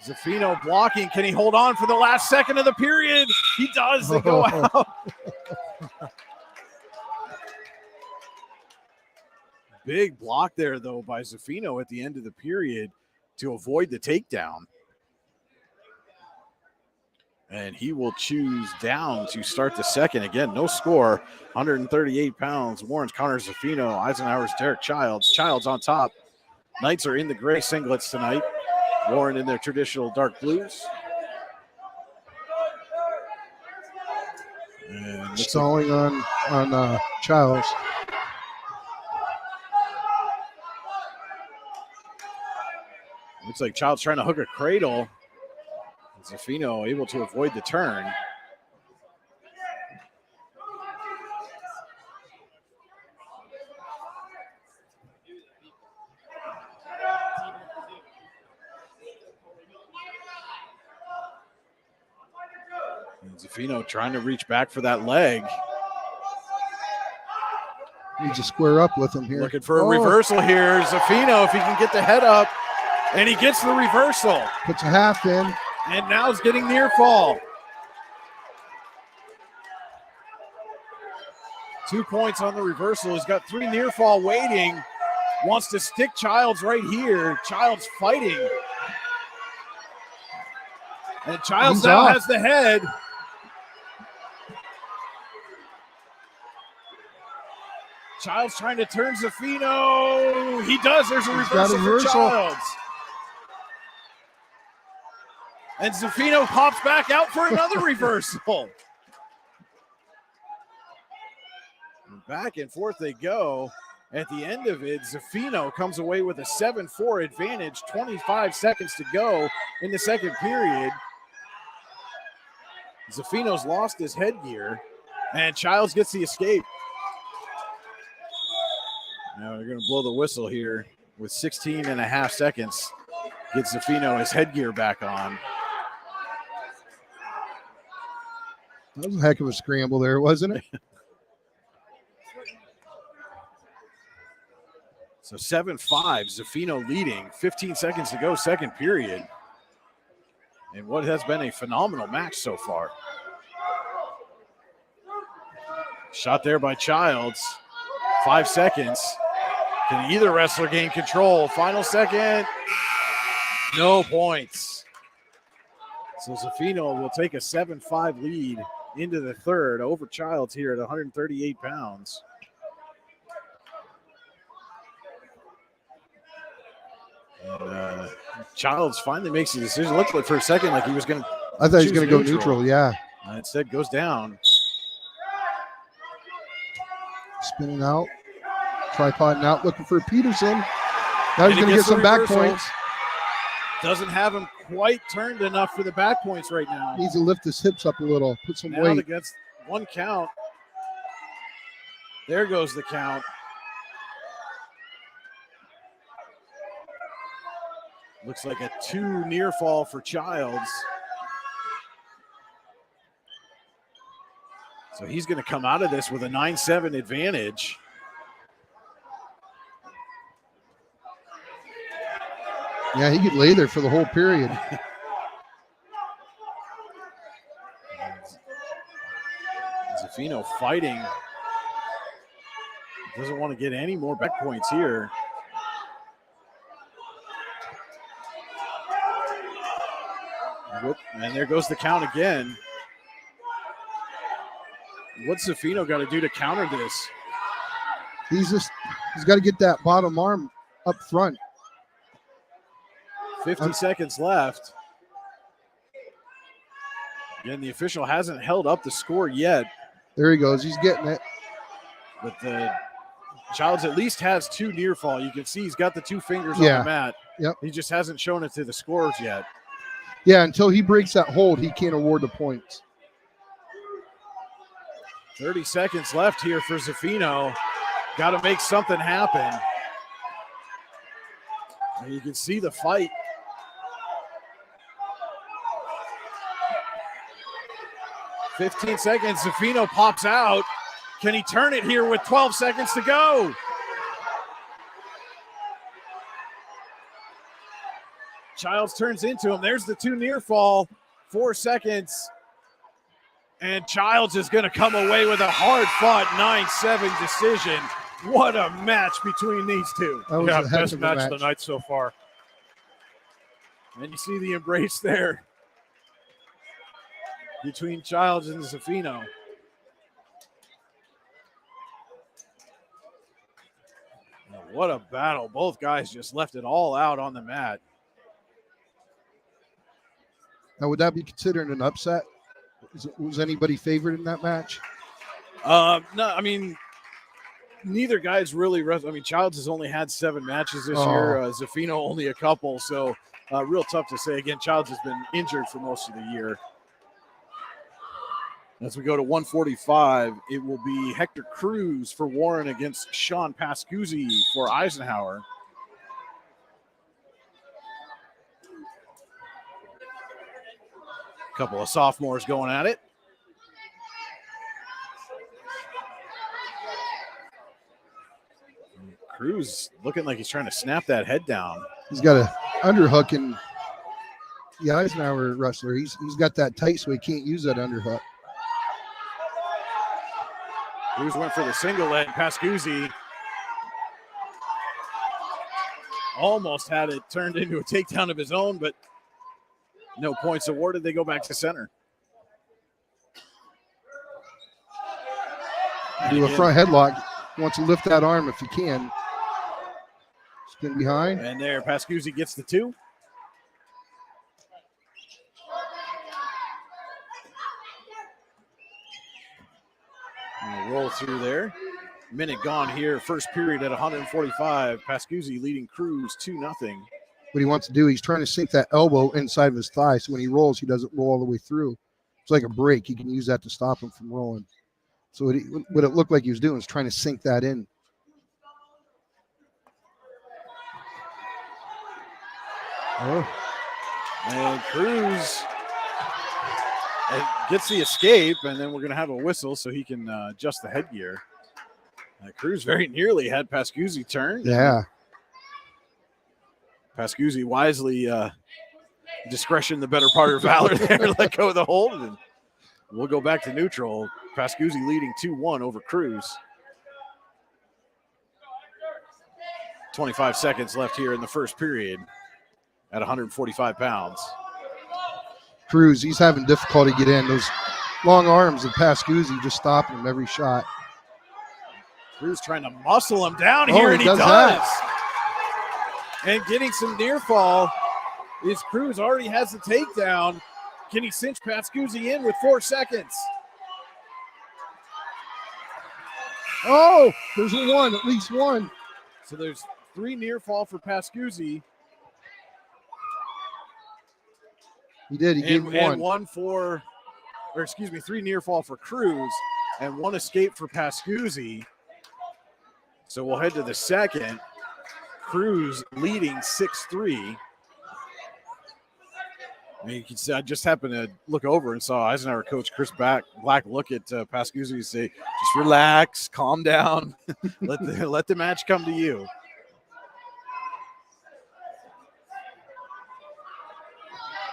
Zaffino blocking. Can he hold on for the last second of the period? He does. They go out. Big block there, though, by Zaffino at the end of the period to avoid the takedown. And he will choose down to start the second. Again, no score. 138 pounds. Warren's Connor Zaffino. Eisenhower's Derek Childs. Childs on top. Knights are in the gray singlets tonight. Warren in their traditional dark blues. And stalling on Childs. Looks like Childs trying to hook a cradle. Zaffino able to avoid the turn. And Zaffino trying to reach back for that leg. Needs to square up with him here. Looking for a reversal here. Zaffino, if he can get the head up. And he gets the reversal. Puts a half in. And now he's getting near fall. 2 points on the reversal. He's got 3 near fall waiting. Wants to stick Childs right here. Childs fighting. And Childs now has the head. Childs trying to turn Zaffino. He does. There's a reversal for Childs. And Zaffino pops back out for another reversal. And back and forth they go. At the end of it, Zaffino comes away with a 7-4 advantage. 25 seconds to go in the second period. Zaffino's lost his headgear. And Childs gets the escape. Now they're going to blow the whistle here with 16 and a half seconds. Gets Zafino his headgear back on. That was a heck of a scramble there, wasn't it? So 7-5, Zafino leading. 15 seconds to go, second period. And what has been a phenomenal match so far. Shot there by Childs. 5 seconds. Can either wrestler gain control? Final second. No points. So Zafino will take a 7-5 lead into the third over Childs here at 138 pounds. And Childs finally makes a decision. Looked like for a second like he was going to. I thought he was going to go neutral, yeah. Instead goes down. Spinning out. Tripoding out, looking for Peterson. Now he's going to get some back points. Doesn't have him quite turned enough for the back points right now. Needs to lift his hips up a little, put some now weight. Against one count. There goes the count. Looks like a 2 near fall for Childs. So he's going to come out of this with a 9-7 advantage. Yeah, he could lay there for the whole period. Zafino fighting. Doesn't want to get any more back points here. And there goes the count again. What's Zafino got to do to counter this? He's got to get that bottom arm up front. 50 seconds left. Again, the official hasn't held up the score yet. There he goes. He's getting it. But the Childs at least has 2 near fall. You can see he's got the 2 fingers on the mat. Yep. He just hasn't shown it to the scorers yet. Yeah, until he breaks that hold, he can't award the points. 30 seconds left here for Zafino. Got to make something happen. And you can see the fight. "15 seconds, Zafino pops out. Can he turn it here with 12 seconds to go?" Childs turns into him. There's the 2 near fall. 4 seconds. And Childs is going to come away with a hard-fought 9-7 decision. What a match between these two. Yeah, best match of the night so far. And you see the embrace there between Childs and Zafino. What a battle. Both guys just left it all out on the mat. Now, would that be considered an upset? Was anybody favored in that match? No, I mean, neither guy's really. Childs has only had 7 matches this year. Zafino only a couple, so real tough to say. Again, Childs has been injured for most of the year. As we go to 145, it will be Hector Cruz for Warren against Sean Pascuzzi for Eisenhower. Couple of sophomores going at it. Cruz looking like he's trying to snap that head down. He's got a underhook in the Eisenhower wrestler. He's got that tight, so he can't use that underhook. Cruz went for the single leg. Pascuzzi almost had it turned into a takedown of his own, but no points awarded. They go back to center. Do a front headlock. He wants to lift that arm if he can. Spin behind. And there, Pascuzzi gets the 2. And roll through there. Minute gone here. First period at 145. Pascuzzi leading Cruz 2-0. What he wants to do, he's trying to sink that elbow inside of his thigh, so when he rolls, he doesn't roll all the way through. It's like a break. He can use that to stop him from rolling. So what it looked like he was doing was trying to sink that in. Oh. And Cruz gets the escape, and then we're going to have a whistle so he can adjust the headgear. Cruz very nearly had Pascuzzi turn. Yeah. Pascuzzi wisely, discretion the better part of valor there, let go of the hold, and we'll go back to neutral. Pascuzzi leading 2-1 over Cruz. 25 seconds left here in the first period at 145 pounds. Cruz, he's having difficulty getting in. Those long arms of Pascuzzi just stopping him every shot. Cruz trying to muscle him down here, and he does. And getting some near fall is Cruz. Already has the takedown. Can he cinch Pascuzzi in with 4 seconds? Oh, there's one, at least one. So there's 3 near fall for Pascuzzi. He did. He gave him and one for, or excuse me, 3 near fall for Cruz and 1 escape for Pascuzzi. So we'll head to the second. Cruz leading 6-3. I mean, you can see, I just happened to look over and saw Eisenhower coach Chris Black look at Pascuzzi and say, just relax, calm down, let the match come to you.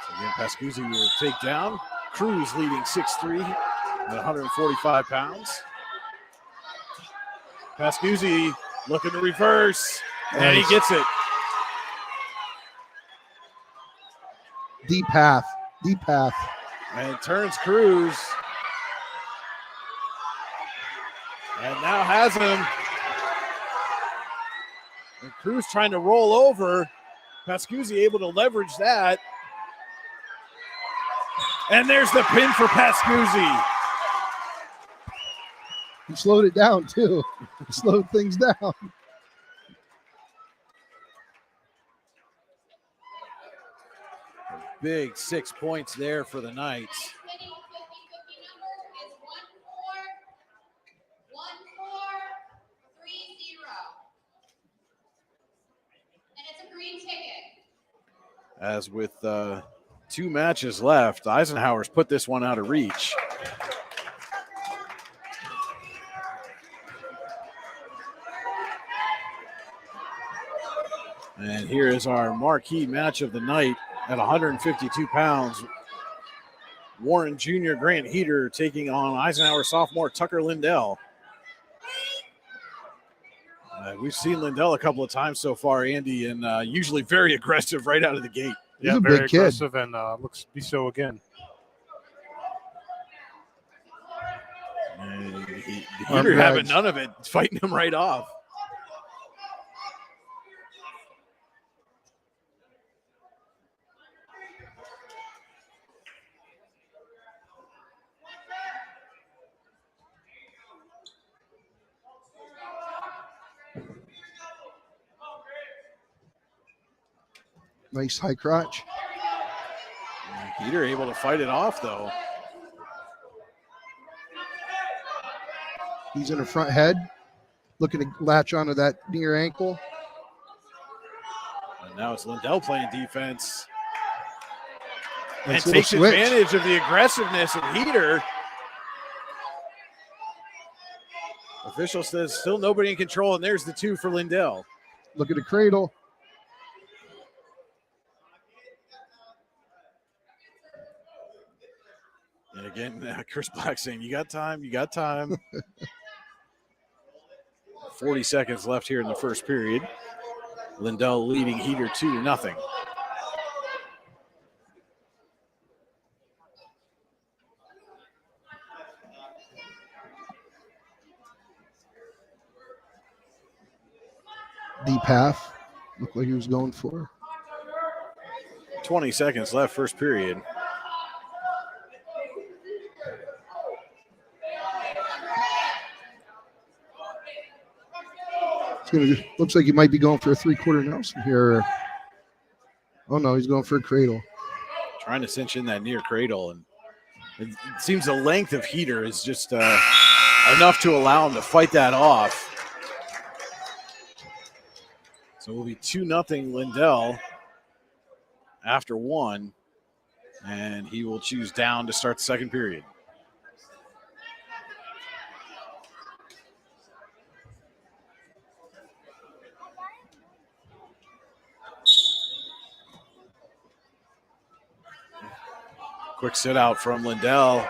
So again, Pascuzzi will take down. Cruz leading 6-3 at 145 pounds. Pascuzzi looking to reverse, and he gets it. Deep path. And turns Cruz. And now has him. And Cruz trying to roll over. Pascuzzi able to leverage that. And there's the pin for Pascuzzi. He slowed it down, too. He slowed things down. Big 6 points there for the Knights. As with 2 matches left, Eisenhower's put this one out of reach. And here is our marquee match of the night at 152 pounds. Warren Jr. Grant Heater taking on Eisenhower sophomore Tucker Lindell. We've seen Lindell a couple of times so far, Andy, and usually very aggressive right out of the gate. Yeah, very aggressive and looks to be so again. And Heater having none of it, fighting him right off. Nice high crotch. Heater able to fight it off, though. He's in the front head, looking to latch onto that near ankle. And now it's Lindell playing defense. And takes advantage of the aggressiveness of Heater. Official says still nobody in control, and there's the 2 for Lindell. Look at the cradle. And again, Chris Black saying, you got time. 40 seconds left here in the first period. Lindell leading Heater 2-0. Deep half. Looked like he was going for. 20 seconds left, first period. Looks like he might be going for a 3/4 Nelson here. Oh, no, he's going for a cradle. Trying to cinch in that near cradle. And it seems the length of Heater is just enough to allow him to fight that off. So it will be 2-0 Lindell after one, and he will choose down to start the second period. Quick sit out from Lindell,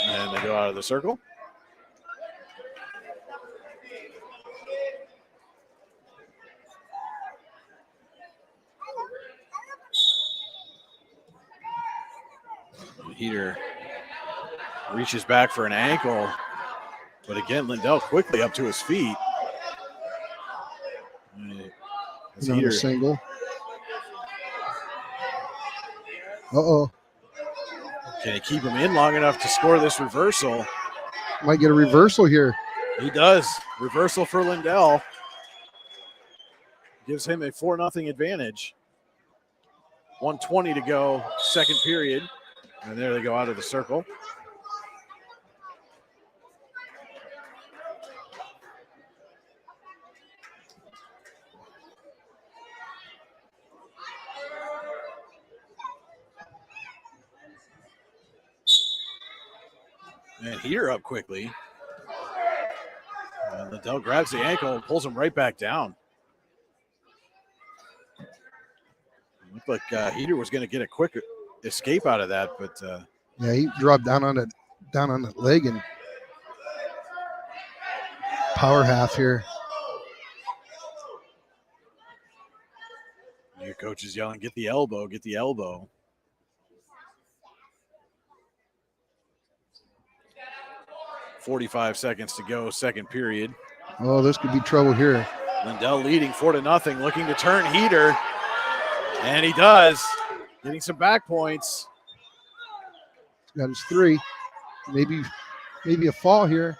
and they go out of the circle. Heater reaches back for an ankle, but again, Lindell quickly up to his feet. Another single. Uh-oh. Can he keep him in long enough to score this reversal? Might get a reversal here. He does. Reversal for Lindell. Gives him a 4-0 advantage. 1:20 to go, second period. And there they go out of the circle. And Heater up quickly. And Lindell grabs the ankle and pulls him right back down. Looked like Heater was going to get a quick escape out of that, but yeah, he dropped down on the leg and power half here. Your coach is yelling, "Get the elbow! Get the elbow!" 45 seconds to go, second period. Oh, this could be trouble here. Lindell leading 4-0, looking to turn Heater, and he does, getting some back points. Got his three. Maybe a fall here.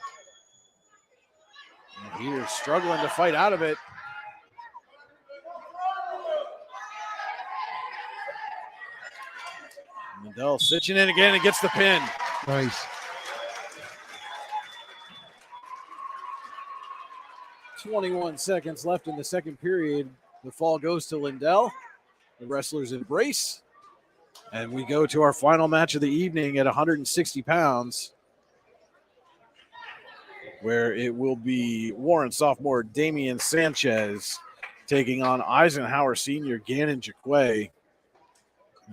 And Heater struggling to fight out of it. Lindell stitching in again and gets the pin. Nice. 21 seconds left in the second period. The fall goes to Lindell. The wrestlers embrace. And we go to our final match of the evening at 160 pounds, where it will be Warren sophomore Damien Sanchez taking on Eisenhower senior Gannon Jaquay.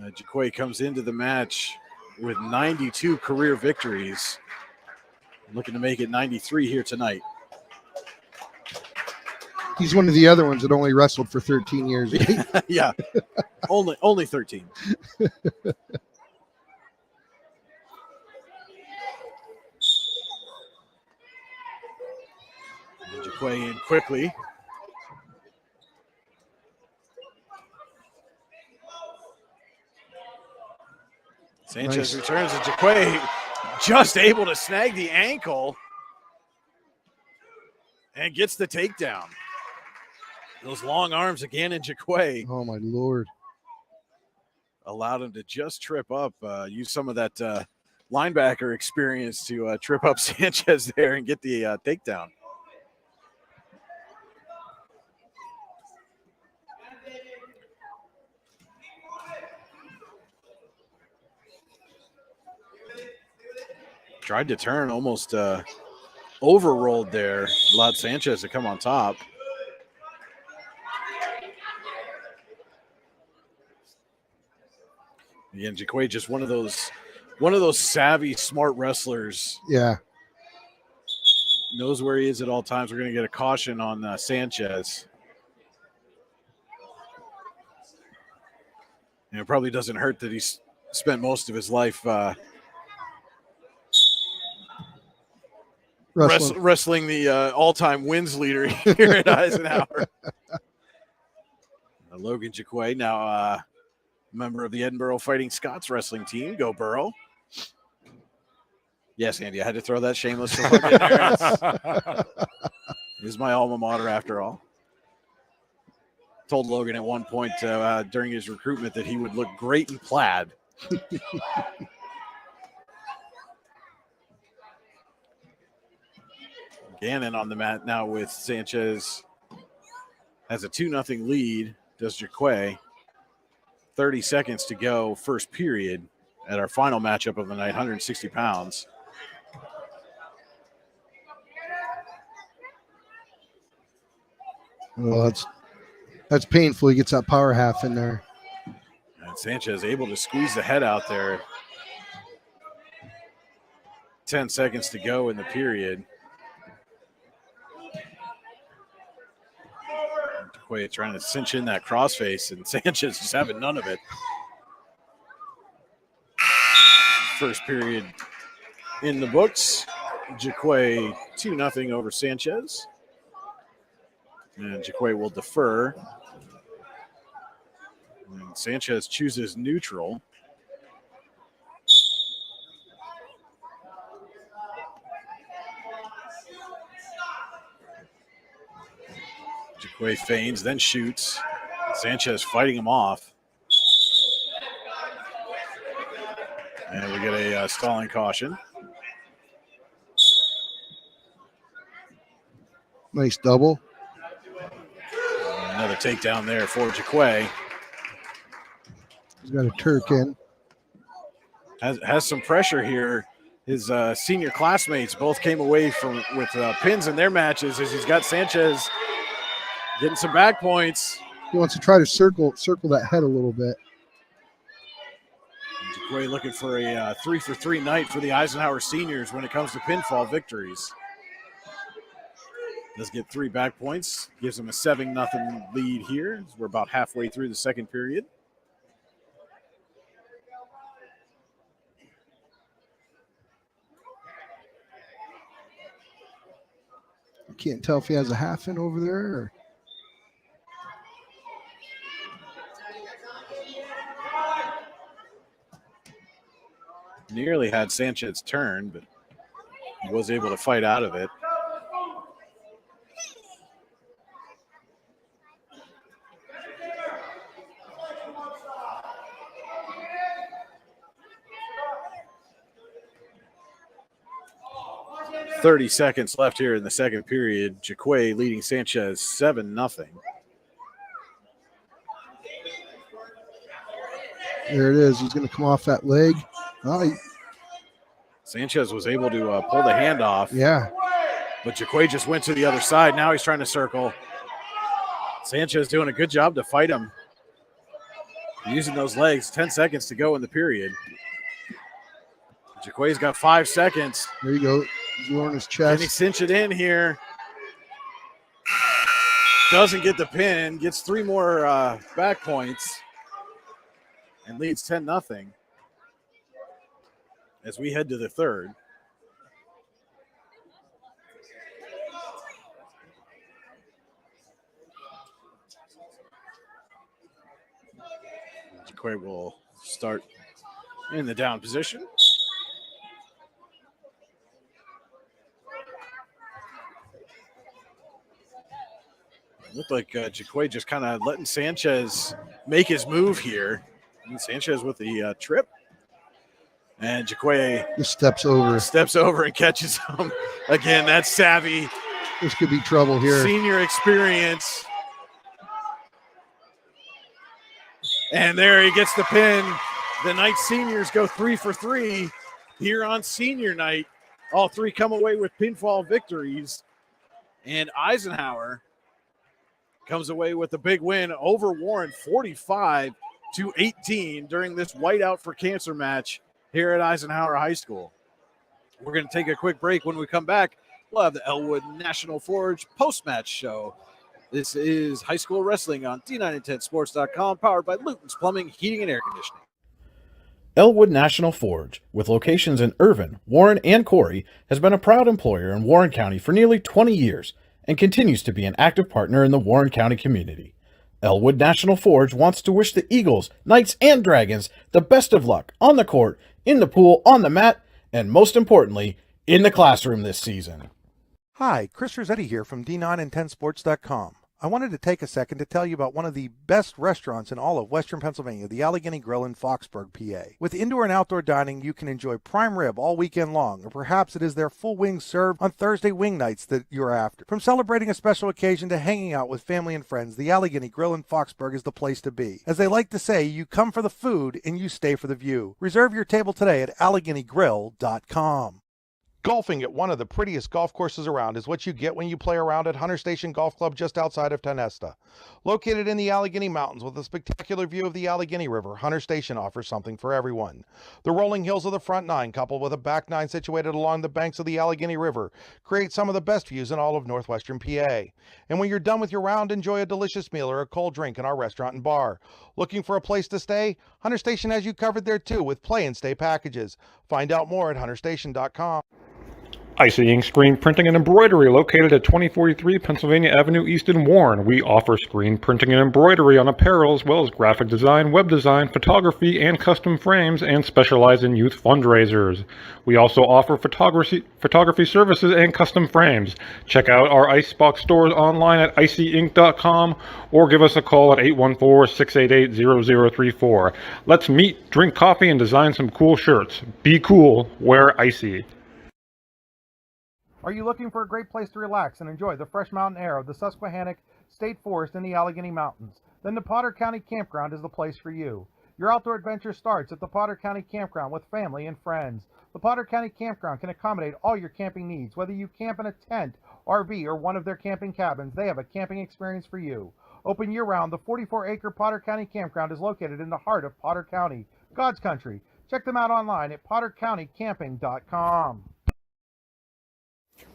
Jaquay comes into the match with 92 career victories, looking to make it 93 here tonight. He's one of the other ones that only wrestled for 13 years. Right? Yeah, only 13. Jaquay in quickly. Sanchez returns, and Jaquay just able to snag the ankle and gets the takedown. Those long arms again in Jaquay. Oh, my Lord. Allowed him to just trip up, use some of that linebacker experience to trip up Sanchez there and get the takedown. Tried to turn, almost overrolled there. Allowed Sanchez to come on top. Again, Jaquay just one of those savvy, smart wrestlers. Yeah. Knows where he is at all times. We're going to get a caution on Sanchez. And it probably doesn't hurt that he's spent most of his life wrestling the all-time wins leader here at Eisenhower. Logan Jaquay, now member of the Edinburgh Fighting Scots wrestling team. Go Burrow. Yes, Andy, I had to throw that shameless plug in there. It is my alma mater after all. Told Logan at one point during his recruitment that he would look great in plaid. Gannon on the mat now with Sanchez. Has a 2-0 lead, does Jaquay. 30 seconds to go, first period, at our final matchup of the night, 160 pounds. Well, that's painful. He gets that power half in there. And Sanchez able to squeeze the head out there. 10 seconds to go in the period. Jaquay trying to cinch in that crossface, and Sanchez just having none of it. First period in the books. Jaquay 2-0 over Sanchez. And Jaquay will defer. And Sanchez chooses neutral. Jaquay feigns, then shoots. Sanchez fighting him off. And we get a stalling caution. Nice double. Another takedown there for Jaquay. He's got a Turk in. Has some pressure here. His senior classmates both came away with pins in their matches as he's got Sanchez getting some back points. He wants to try to circle that head a little bit. Jaquay looking for a 3-for-3 night for the Eisenhower seniors when it comes to pinfall victories. Does get 3 back points. Gives them a 7-0 lead here. We're about halfway through the second period. I can't tell if he has a half in over there. Or... Nearly had Sanchez turn, but he was able to fight out of it. .30 seconds left here in the second period. Jaquay leading Sanchez 7-0. There it is. He's going to come off that leg. Oh, Sanchez was able to pull the hand off. Yeah. But Jaquay just went to the other side. Now he's trying to circle. Sanchez doing a good job to fight him. Using those legs. 10 seconds to go in the period. Jaquay's got 5 seconds. There you go. He's lowering his chest. Can he cinch it in here? Doesn't get the pin. Gets 3 more back points. And leads 10-0. As we head to the third. Jaquay will start in the down position. Looked like Jaquay just kind of letting Sanchez make his move here. And Sanchez with the trip. And Jaquay just steps over and catches him. Again, that's savvy. This could be trouble here. Senior experience. And there he gets the pin. The night seniors go 3-for-3 here on senior night. All 3 come away with pinfall victories. And Eisenhower comes away with a big win over Warren, 45-18 during this whiteout for cancer match here at Eisenhower High School. We're going to take a quick break. When we come back, we'll have the Elwood National Forge post-match show. This is high school wrestling on D910sports.com, powered by Luton's Plumbing, Heating, and Air Conditioning. Elwood National Forge, with locations in Irvin, Warren, and Corey, has been a proud employer in Warren County for nearly 20 years and continues to be an active partner in the Warren County community. Elwood National Forge wants to wish the Eagles, Knights, and Dragons the best of luck on the court, in the pool, on the mat, and most importantly, in the classroom this season. Hi, Chris Rossetti here from D910sports.com. I wanted to take a second to tell you about one of the best restaurants in all of Western Pennsylvania, the Allegheny Grill in Foxburg, PA. With indoor and outdoor dining, you can enjoy prime rib all weekend long, or perhaps it is their full wings served on Thursday wing nights that you're after. From celebrating a special occasion to hanging out with family and friends, the Allegheny Grill in Foxburg is the place to be. As they like to say, you come for the food and you stay for the view. Reserve your table today at AlleghenyGrill.com. Golfing at one of the prettiest golf courses around is what you get when you play around at Hunter Station Golf Club just outside of Tonesta. Located in the Allegheny Mountains with a spectacular view of the Allegheny River, Hunter Station offers something for everyone. The rolling hills of the front nine, coupled with a back nine situated along the banks of the Allegheny River, create some of the best views in all of northwestern PA. And when you're done with your round, enjoy a delicious meal or a cold drink in our restaurant and bar. Looking for a place to stay? Hunter Station has you covered there too with play and stay packages. Find out more at hunterstation.com. Icy Ink Screen Printing and Embroidery, located at 2043 Pennsylvania Avenue East in Warren. We offer screen printing and embroidery on apparel, as well as graphic design, web design, photography, and custom frames, and specialize in youth fundraisers. We also offer photography services and custom frames. Check out our Icebox stores online at icyink.com or give us a call at 814-688-0034. Let's meet, drink coffee, and design some cool shirts. Be cool, wear icy. Are you looking for a great place to relax and enjoy the fresh mountain air of the Susquehannock State Forest in the Allegheny Mountains? Then the Potter County Campground is the place for you. Your outdoor adventure starts at the Potter County Campground with family and friends. The Potter County Campground can accommodate all your camping needs. Whether you camp in a tent, RV, or one of their camping cabins, they have a camping experience for you. Open year-round, the 44-acre Potter County Campground is located in the heart of Potter County, God's country. Check them out online at pottercountycamping.com.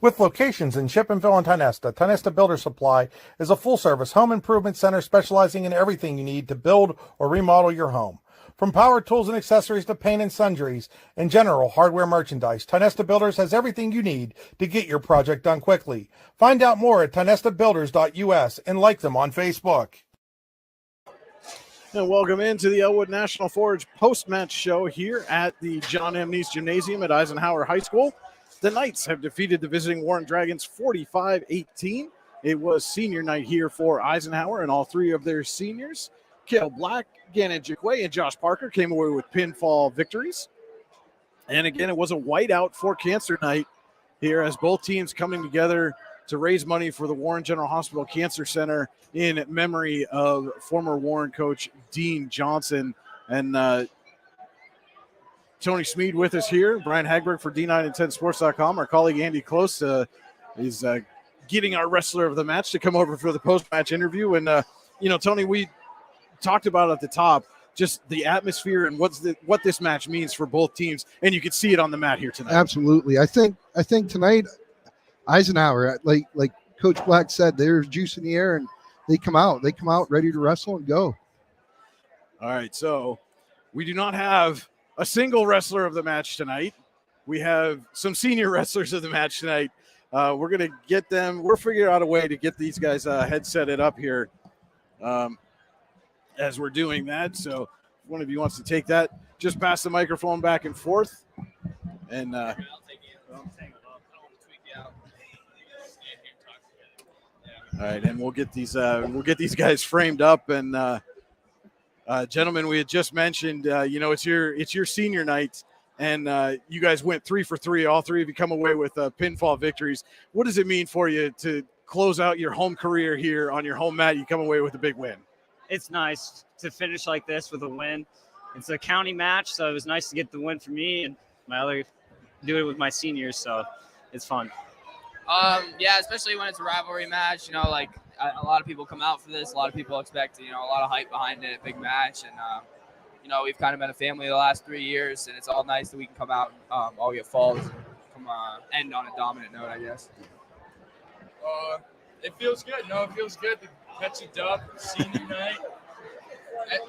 With locations in Chippenville and Tonesta, Tonesta Builder Supply is a full-service home improvement center specializing in everything you need to build or remodel your home. From power tools and accessories to paint and sundries and general hardware merchandise, Tonesta Builders has everything you need to get your project done quickly. Find out more at tonestabuilders.us and like them on Facebook. And welcome into the Elwood National Forge post-match show here at the John M. Neese Gymnasium at Eisenhower High School. The Knights have defeated the visiting Warren Dragons 45-18. It was senior night here for Eisenhower, and all three of their seniors, Cale Black, Gannon, Jaquay, and Josh Parker, came away with pinfall victories. And again, it was a whiteout for Cancer Night here as both teams coming together to raise money for the Warren General Hospital Cancer Center in memory of former Warren coach Dean Johnson. And Tony Smead with us here. Brian Hagberg for D9and10sports.com. Our colleague Andy Close is getting our wrestler of the match to come over for the post-match interview. And, Tony, we talked about at the top just the atmosphere and what this match means for both teams, and you can see it on the mat here tonight. Absolutely. I think tonight Eisenhower, like Coach Black said, there's juice in the air, and they come out ready to wrestle and go. All right, so we do not have a single wrestler of the match tonight. We have some senior wrestlers of the match tonight. We're going to get them. We're figuring out a way to get these guys headsetted up here as we're doing that. So if one of you wants to take that, just pass the microphone back and forth. And all right, and we'll get these guys framed up. And gentlemen, we had just mentioned, it's your senior night, and you guys went 3 for 3. All three of you come away with pinfall victories. What does it mean for you to close out your home career here on your home mat? You come away with a big win. It's nice to finish like this with a win. It's a county match, so it was nice to get the win for me, and do it with my seniors, so it's fun. Yeah, especially when it's a rivalry match. A lot of people come out for this. A lot of people expect, a lot of hype behind it, big match. And, we've kind of been a family the last 3 years, and it's all nice that we can come out, all get falls, and end on a dominant note, I guess. It feels good. It feels good to catch a dub senior night at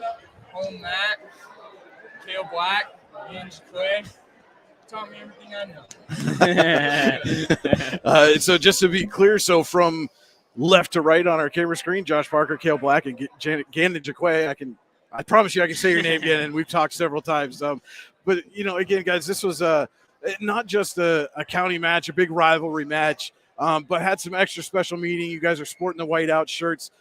home mat. Cale Black, and Jaquay taught me everything I know. So just to be clear, so from left to right on our camera screen, Josh Parker, Cale Black, and Gannon Jaquay. I promise you I can say your name again, and we've talked several times. But, again, guys, this was not just a county match, a big rivalry match. but had some extra special meeting. You guys are sporting the whiteout shirts.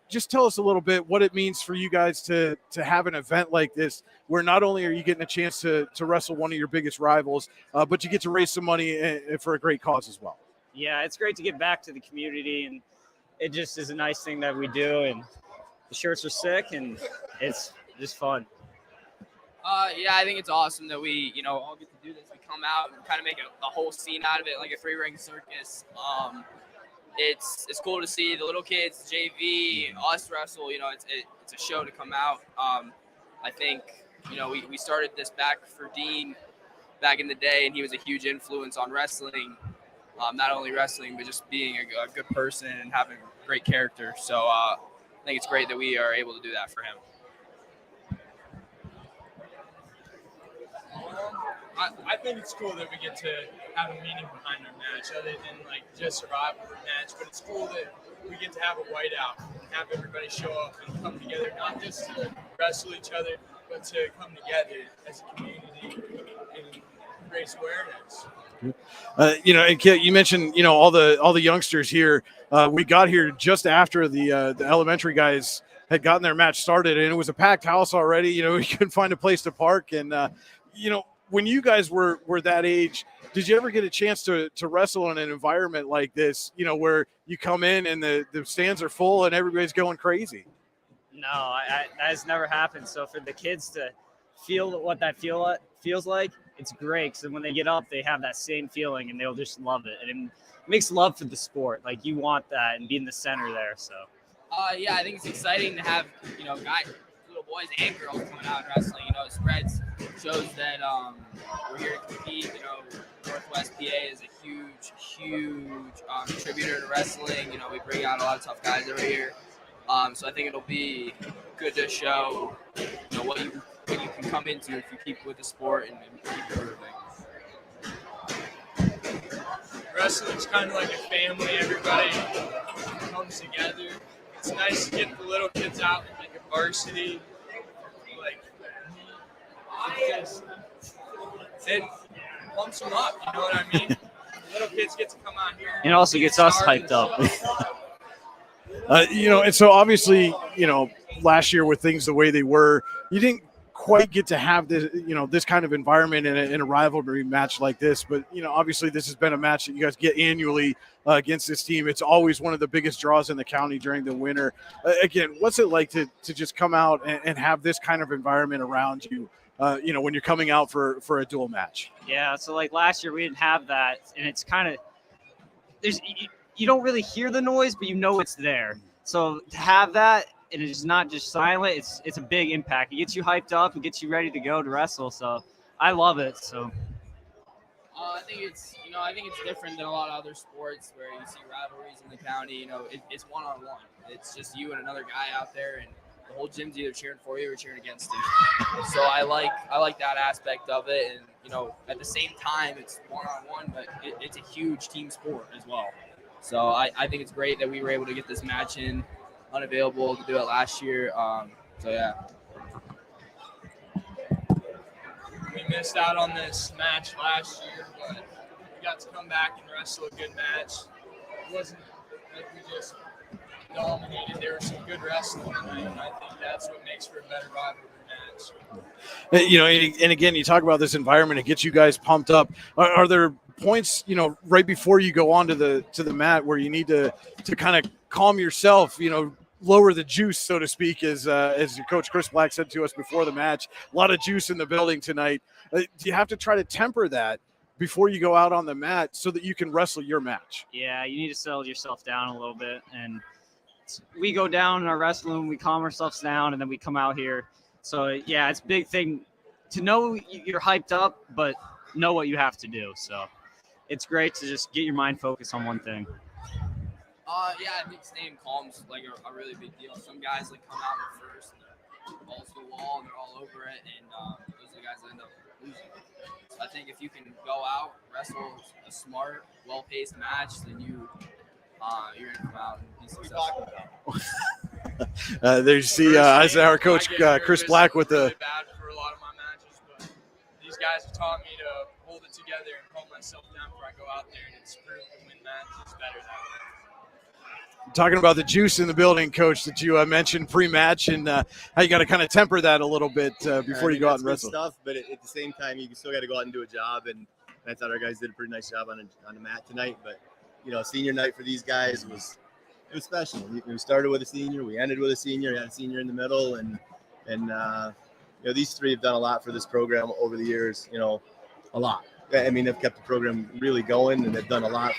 Just tell us a little bit what it means for you guys to have an event like this, where not only are you getting a chance to wrestle one of your biggest rivals, but you get to raise some money for a great cause as well. Yeah, it's great to give back to the community, and it just is a nice thing that we do. And the shirts are sick, and it's just fun. Yeah, I think it's awesome that we, all get to do this. We come out and kind of make a whole scene out of it, like a free-ring circus. It's cool to see the little kids, JV, us wrestle. It's a show to come out. I think, we started this back for Dean back in the day, and he was a huge influence on wrestling. Not only wrestling, but just being a good person and having a great character. So I think it's great that we are able to do that for him. I think it's cool that we get to have a meaning behind our match, other than just a rivalry match. But it's cool that we get to have a whiteout and have everybody show up and come together, not just to wrestle each other, but to come together as a community and raise awareness. And you mentioned, all the youngsters here. We got here just after the elementary guys had gotten their match started, and it was a packed house already. We couldn't find a place to park, and when you guys were that age, did you ever get a chance to wrestle in an environment like this, where you come in and the stands are full and everybody's going crazy? No, that has never happened. So for the kids to feel what that feels like, it's great. So when they get up, they have that same feeling and they'll just love it. And it makes love for the sport. Like, you want that and be in the center there. So, yeah, I think it's exciting to have, guys, little boys and girls coming out and wrestling. It shows that we're here to compete. Northwest PA is a huge contributor to wrestling. We bring out a lot of tough guys over here. So I think it'll be good to show, what you can come into if you keep with the sport and keep improving. Wrestling's kind of like a family. Everybody comes together. It's nice to get the little kids out in a varsity. It pumps them up, you know what I mean? The little kids get to come out here. It also gets us hyped up. And so obviously, last year with things the way they were, you didn't quite get to have this, this kind of environment in a rivalry match like this. But, obviously this has been a match that you guys get annually against this team. It's always one of the biggest draws in the county during the winter. Again, what's it like to just come out and have this kind of environment around you? When you're coming out for a dual match. Yeah, so last year we didn't have that, and it's kind of you don't really hear the noise, but it's there. So to have that, and it's not just silent, it's a big impact. It gets you hyped up, it gets you ready to go to wrestle. So I love it. So I think it's different than a lot of other sports where you see rivalries in the county. It's one-on-one. It's just you and another guy out there, and the whole gym's either cheering for you or cheering against you. So I like that aspect of it, and at the same time it's one-on-one, but it's a huge team sport as well. So I think it's great that we were able to get this match in, unavailable to do it last year. So yeah. We missed out on this match last year, but we got to come back and wrestle a good match. It wasn't like we just dominated. There was some good wrestling tonight, and I think that's what makes for a better rivalry match. And again, you talk about this environment, it gets you guys pumped up. Are there points, right before you go on to the mat where you need to kind of calm yourself, lower the juice, so to speak, as your coach Chris Black said to us before the match? A lot of juice in the building tonight. Do you have to try to temper that before you go out on the mat so that you can wrestle your match? Yeah, you need to settle yourself down a little bit, and we go down in our wrestling, we calm ourselves down, and then we come out here. So yeah, it's a big thing to know you're hyped up, but know what you have to do. So it's great to just get your mind focused on one thing. Yeah, I think staying calm is a really big deal. Some guys come out in the first, and the ball's to the wall, and they're all over it, and those are the guys that end up losing. So I think if you can go out, wrestle a smart, well-paced match, then you're going to come out and be successful. There you see Eisenhower coach Chris Black with the. Really bad for a lot of my matches, but these guys have taught me to hold it together and calm myself down before I go out there and improve and win matches better that way. Talking about the juice in the building, Coach, that you mentioned pre-match, and how you got to kind of temper that a little bit before you go out and wrestle. Stuff, but at the same time, you still got to go out and do a job, and I thought our guys did a pretty nice job on the mat tonight. But senior night for these guys was special. We started with a senior, we ended with a senior, had a senior in the middle, and these three have done a lot for this program over the years. A lot. I mean, they've kept the program really going, and they've done a lot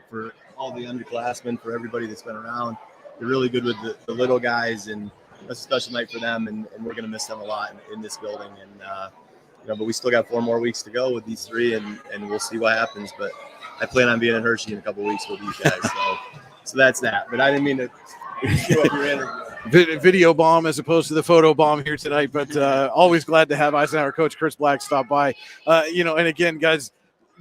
for all the underclassmen, for everybody that's been around. They're really good with the little guys, and that's a special night for them, and we're going to miss them a lot in this building. And but we still got 4 more weeks to go with these three, and we'll see what happens. But I plan on being in Hershey in a couple of weeks with these guys. So that's that. But I didn't mean to interrupt your interview. Video bomb as opposed to the photo bomb here tonight, but always glad to have Eisenhower coach Chris Black stop by. And again, guys,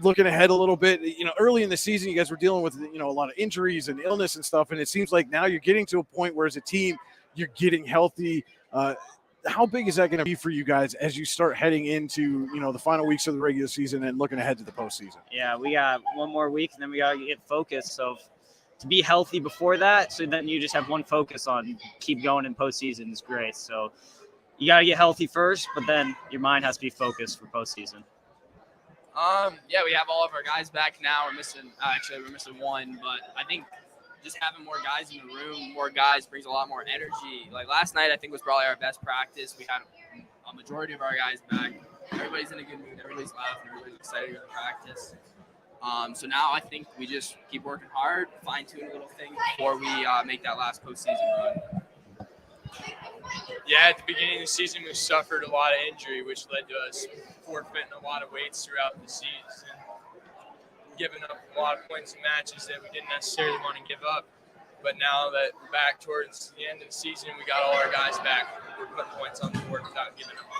looking ahead a little bit, early in the season, you guys were dealing with, a lot of injuries and illness and stuff. And it seems like now you're getting to a point where as a team, you're getting healthy. How big is that going to be for you guys as you start heading into, the final weeks of the regular season and looking ahead to the postseason? Yeah, we got 1 more week and then we got to get focused. So to be healthy before that, so then you just have one focus on keep going in postseason is great. So you got to get healthy first, but then your mind has to be focused for postseason. Yeah, we have all of our guys back now. We're missing one, but I think just having more guys in the room, more guys brings a lot more energy. Like last night, I think was probably our best practice. We had a majority of our guys back. Everybody's in a good mood. Everybody's laughing. Everybody's excited to go to practice. So now I think we just keep working hard, fine-tune little things before we make that last postseason run. Yeah, at the beginning of the season, we suffered a lot of injury, which led to us forfeiting a lot of weights throughout the season, giving up a lot of points in matches that we didn't necessarily want to give up. But now that we're back towards the end of the season, we got all our guys back. We're putting points on the board without giving them up.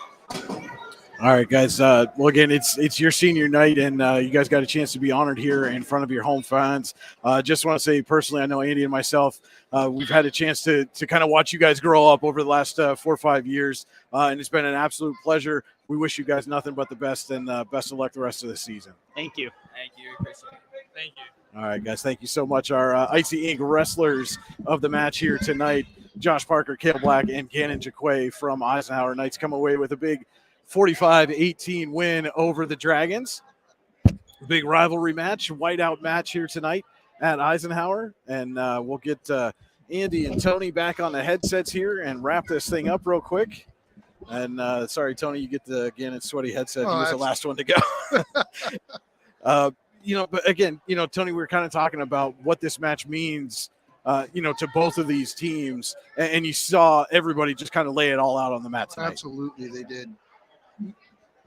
All right, guys. Well, again, it's your senior night, and you guys got a chance to be honored here in front of your home fans. Just want to say personally, I know Andy and myself, we've had a chance to kind of watch you guys grow up over the last 4 or 5 years, and it's been an absolute pleasure. We wish you guys nothing but the best, and best of luck the rest of the season. Thank you. Thank you. Appreciate it. Thank you. All right, guys. Thank you so much. Our Icy Ink wrestlers of the match here tonight, Josh Parker, Cale Black, and Gannon Jaquay from Eisenhower Knights come away with a big 45-18 win over the Dragons. Big rivalry match, whiteout match here tonight at Eisenhower. And we'll get Andy and Tony back on the headsets here and wrap this thing up real quick. And sorry, Tony, you get the Gannon sweaty headset. He was the last one to go. But again, Tony, we were kind of talking about what this match means, to both of these teams. And you saw everybody just kind of lay it all out on the mat tonight. Absolutely, they did.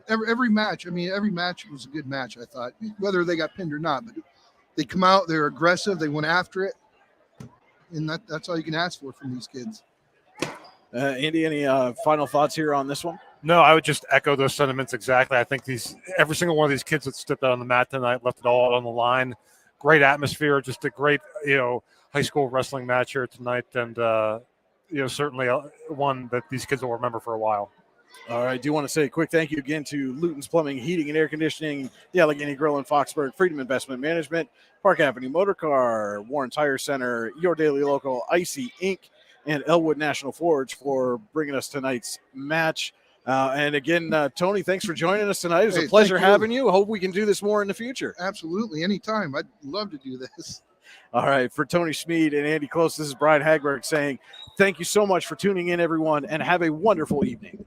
Every match was a good match, I thought, whether they got pinned or not. But they come out, they're aggressive, they went after it, and that's all you can ask for from these kids. Andy, any final thoughts here on this one? No, I would just echo those sentiments exactly. I think every single one of these kids that stepped out on the mat tonight left it all on the line. Great atmosphere, just a great, high school wrestling match here tonight, and certainly one that these kids will remember for a while. All right. I do want to say a quick thank you again to Luton's Plumbing, Heating, and Air Conditioning, the Allegheny Grill in Foxburg, Freedom Investment Management, Park Avenue Motor Car, Warren Tire Center, Your Daily Local, Icy Ink, and Elwood National Forge for bringing us tonight's match. And again, Tony, thanks for joining us tonight. It was a pleasure having you. I hope we can do this more in the future. Absolutely. Anytime. I'd love to do this. All right. For Tony Schmid and Andy Close, this is Brian Hagberg saying thank you so much for tuning in, everyone, and have a wonderful evening.